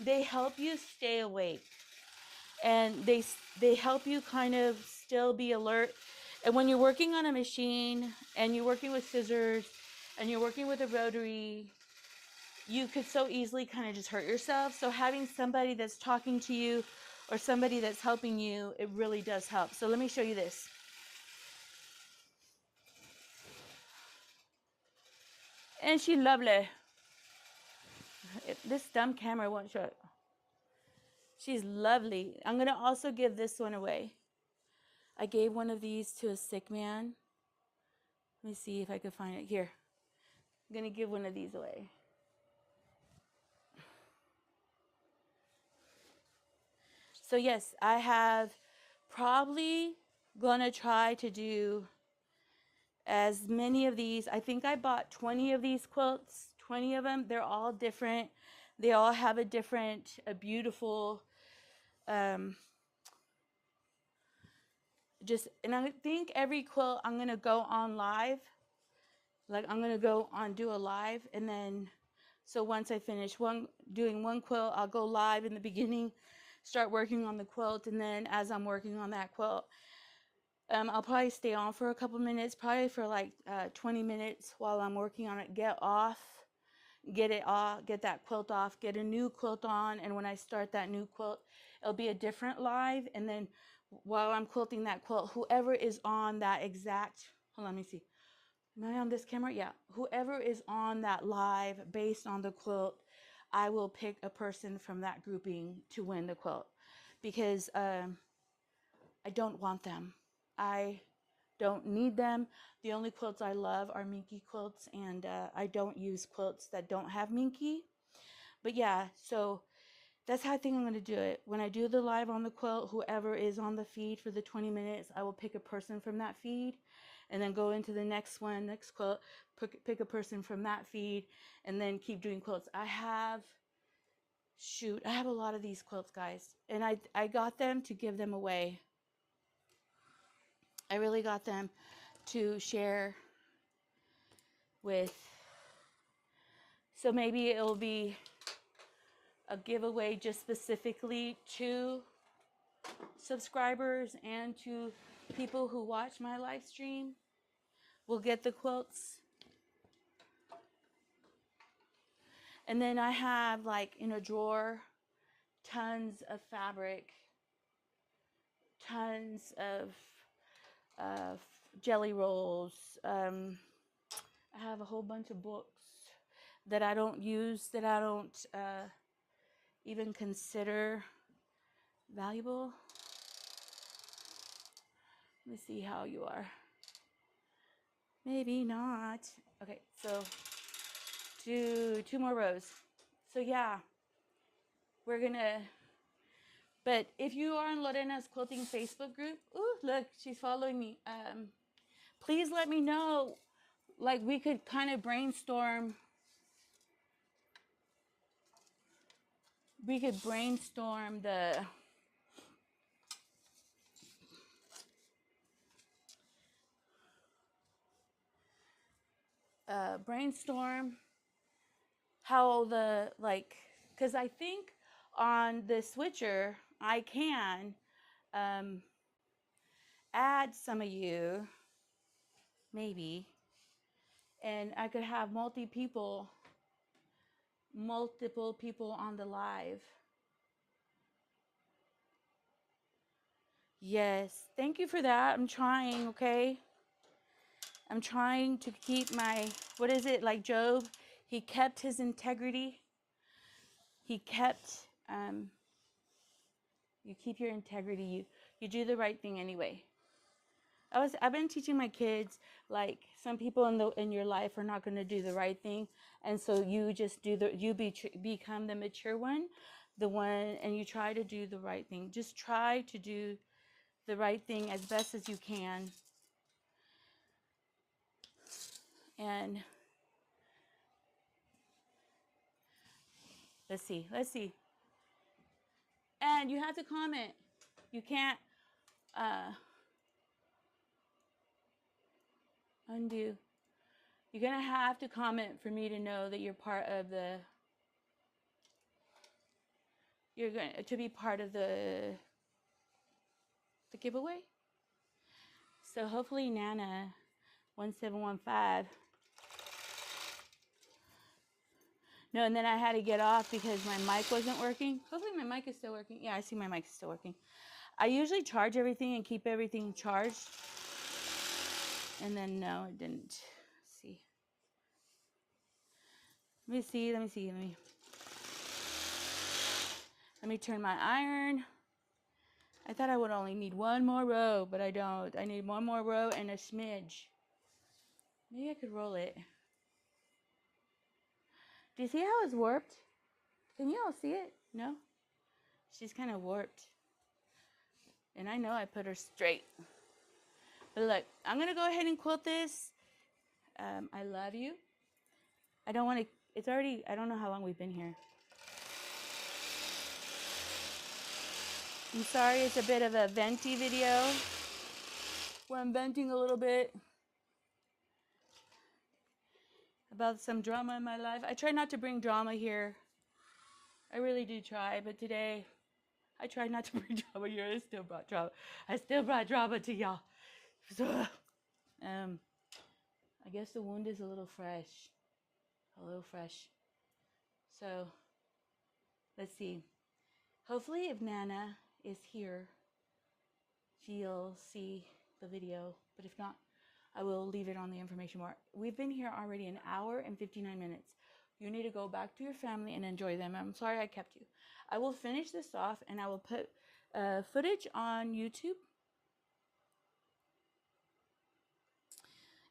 they help you stay awake. And they help you kind of still be alert. And when you're working on a machine and you're working with scissors and you're working with a rotary, you could so easily kind of just hurt yourself. So having somebody that's talking to you or somebody that's helping you, it really does help. So let me show you this. And she's lovely. This dumb camera won't show it. She's lovely. I'm going to also give this one away. I gave one of these to a sick man. Let me see if I can find it here. I'm going to give one of these away. So yes, I have probably going to try to do as many of these. I think I bought 20 of these quilts, 20 of them. They're all different. They all have a different, a beautiful, and I think every quilt I'm going to go on live. Like, I'm going to go on, do a live, and then, so once I finish doing one quilt, I'll go live in the beginning, start working on the quilt, and then as I'm working on that quilt, I'll probably stay on for a couple minutes, probably for like 20 minutes while I'm working on it, get it off, get that quilt off, get a new quilt on, and when I start that new quilt, it'll be a different live, and then while I'm quilting that quilt, whoever is on that exact, hold on, let me see. Am I on this camera? Yeah. Whoever is on that live based on the quilt, I will pick a person from that grouping to win the quilt, because I don't want them. I don't need them. The only quilts I love are minky quilts, and I don't use quilts that don't have minky. But yeah, so that's how I think I'm going to do it. When I do the live on the quilt, whoever is on the feed for the 20 minutes, I will pick a person from that feed, and then go into the next quilt, pick a person from that feed, and then keep doing quilts. I have a lot of these quilts, guys, and I got them to give them away. I really got them to share with, so maybe it'll be a giveaway just specifically to subscribers and to people who watch my live stream will get the quilts. And then I have, like, in a drawer, tons of fabric, tons of jelly rolls. I have a whole bunch of books that I don't use, that I don't even consider valuable. Let me see how you are. Maybe not. Okay, so do 2 more rows. So yeah, we're gonna, but if you are in Lorena's Quilting Facebook group, ooh, look, she's following me. Please let me know, like we could kind of brainstorm. We could brainstorm the brainstorm how the, like, because I think on the switcher I can add some of you, maybe, and I could have multiple people on the live. Yes, thank you for that. I'm trying, okay? I'm trying to keep my, what is it, like Job? He kept his integrity. He kept, you keep your integrity. You do the right thing anyway. I've been teaching my kids, like, some people in your life are not going to do the right thing, and so you just become the mature one, and you try to do the right thing. Just try to do the right thing as best as you can. And let's see. And you have to comment. You can't undo. You're gonna have to comment for me to know that you're part of the. You're going to be part of the giveaway. So hopefully Nana 1715. No, and then I had to get off because my mic wasn't working. Hopefully my mic is still working. Yeah, I see my mic is still working. I usually charge everything and keep everything charged. And then no, it didn't. Let's see. Let me turn my iron. I thought I would only need 1 more row, but I don't. I need 1 more row and a smidge. Maybe I could roll it. Do you see how it's warped? Can you all see it? No? She's kind of warped. And I know I put her straight. But look, I'm going to go ahead and quilt this. I love you. I don't want to, it's already, I don't know how long we've been here. I'm sorry, it's a bit of a venti video where I'm venting a little bit about some drama in my life. I try not to bring drama here. I really do try, but today I tried not to bring drama here. I still brought drama. I still brought drama to y'all. So, I guess the wound is a little fresh. So, let's see. Hopefully if Nana is here, she'll see the video. But if not, I will leave it on the information bar. We've been here already 1 hour and 59 minutes. You need to go back to your family and enjoy them. I'm sorry I kept you. I will finish this off and I will put footage on YouTube.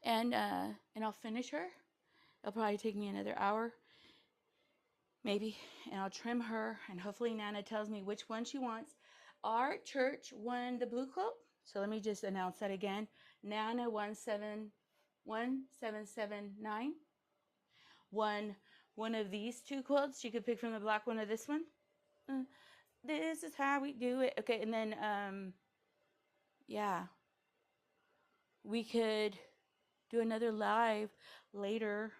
And I'll finish her. It'll probably take me another hour, maybe. And I'll trim her. And hopefully Nana tells me which one she wants. Our church won the blue quilt. So let me just announce that again. Nana 17779 won one of these 2 quilts. She could pick from the black one or this one. This is how we do it. Okay, and then yeah, we could do another live later.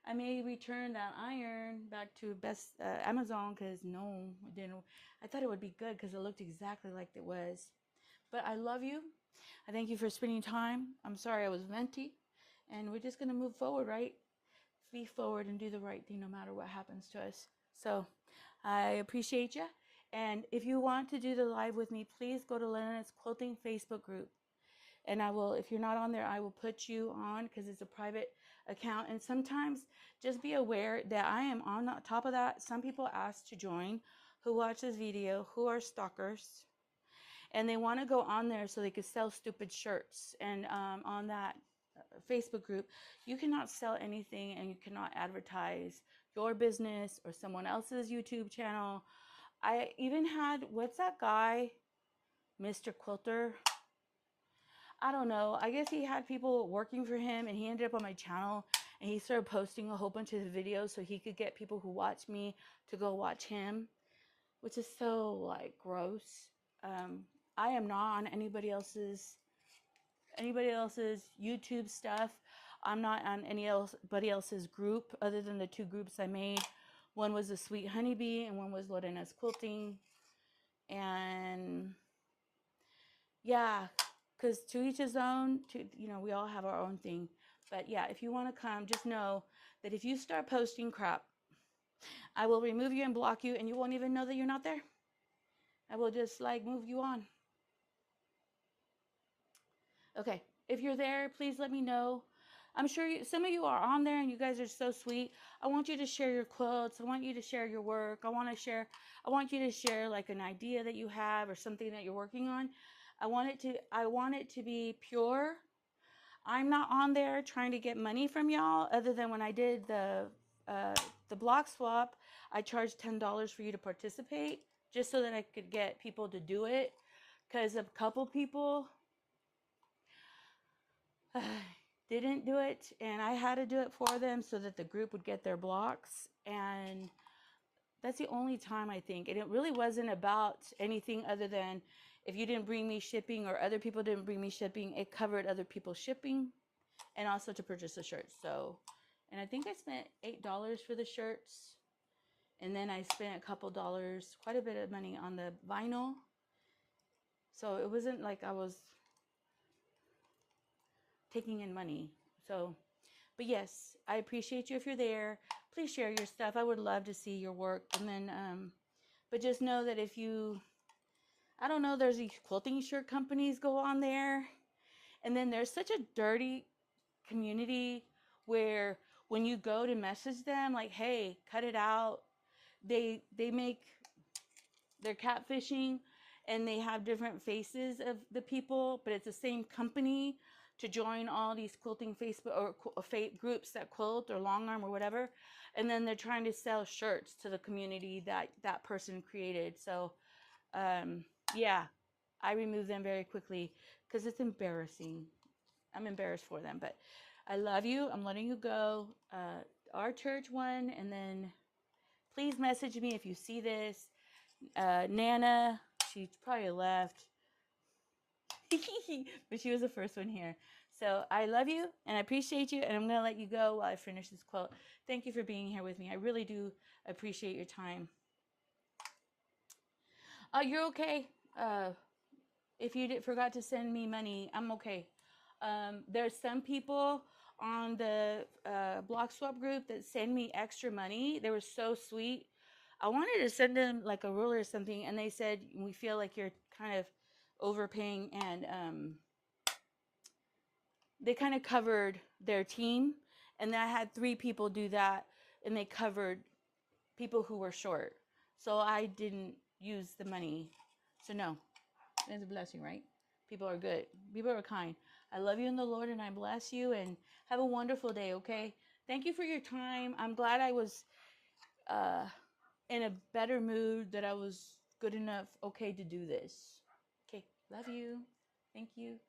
I may return that iron back to Amazon because no, it didn't. I thought it would be good because it looked exactly like it was. But I love you. I thank you for spending time. I'm sorry I was venti. And we're just going to move forward, right? Be forward and do the right thing no matter what happens to us. So I appreciate you. And if you want to do the live with me, please go to Lena's Quilting Facebook group. And I will, if you're not on there, I will put you on because it's a private account. And sometimes just be aware that I am on top of that. Some people ask to join who watch this video who are stalkers, and they want to go on there so they could sell stupid shirts. And on that Facebook group, you cannot sell anything, and you cannot advertise your business or someone else's YouTube channel. I even had, what's that guy, Mr. Quilter? I don't know. I guess he had people working for him, and he ended up on my channel, and he started posting a whole bunch of videos so he could get people who watch me to go watch him, which is so like gross. I am not on anybody else's YouTube stuff. I'm not on anybody else's group other than the two groups I made. One was the Sweet Honeybee, and one was Lorena's Quilting. And yeah, because to each his own. We all have our own thing. But yeah, if you want to come, just know that if you start posting crap, I will remove you and block you, and you won't even know that you're not there. I will just like move you on. Okay, if you're there, please let me know. I'm sure some of you are on there, and you guys are so sweet. I want you to share your quilts. I want you to share your work. I want you to share like an idea that you have or something that you're working on. I want it to be pure. I'm not on there trying to get money from y'all, other than when I did the block swap. I charged $10 for you to participate, just so that I could get people to do it, because a couple people didn't do it, and I had to do it for them so that the group would get their blocks. And that's the only time, I think. And it really wasn't about anything other than, if you didn't bring me shipping or other people didn't bring me shipping, it covered other people's shipping, and also to purchase the shirts. So, and I think I spent $8 for the shirts, and then I spent a couple dollars, quite a bit of money, on the vinyl. So it wasn't like I was taking in money. So, but yes, I appreciate you if you're there. Please share your stuff. I would love to see your work. And then, but just know that if you, I don't know, there's these quilting shirt companies go on there, and then there's such a dirty community where when you go to message them like, hey, cut it out, they're catfishing, and they have different faces of the people, but it's the same company, to join all these quilting Facebook or groups that quilt or longarm or whatever, and then they're trying to sell shirts to the community that person created. So yeah, I remove them very quickly because it's embarrassing. I'm embarrassed for them, but I love you. I'm letting you go. Our church won, and then please message me if you see this. Nana, she probably left, but she was the first one here. So I love you, and I appreciate you, and I'm going to let you go while I finish this quilt. Thank you for being here with me. I really do appreciate your time. You're okay. If you forgot to send me money, I'm okay. There's some people on the block swap group that send me extra money. They were so sweet. I wanted to send them like a ruler or something, and they said, we feel like you're kind of overpaying, and they kind of covered their team, and I had 3 people do that, and they covered people who were short. So I didn't use the money. So no, it's a blessing, right? People are good. People are kind. I love you in the Lord, and I bless you, and have a wonderful day, okay? Thank you for your time. I'm glad I was in a better mood, that I was good enough, okay, to do this. Okay, love you. Thank you.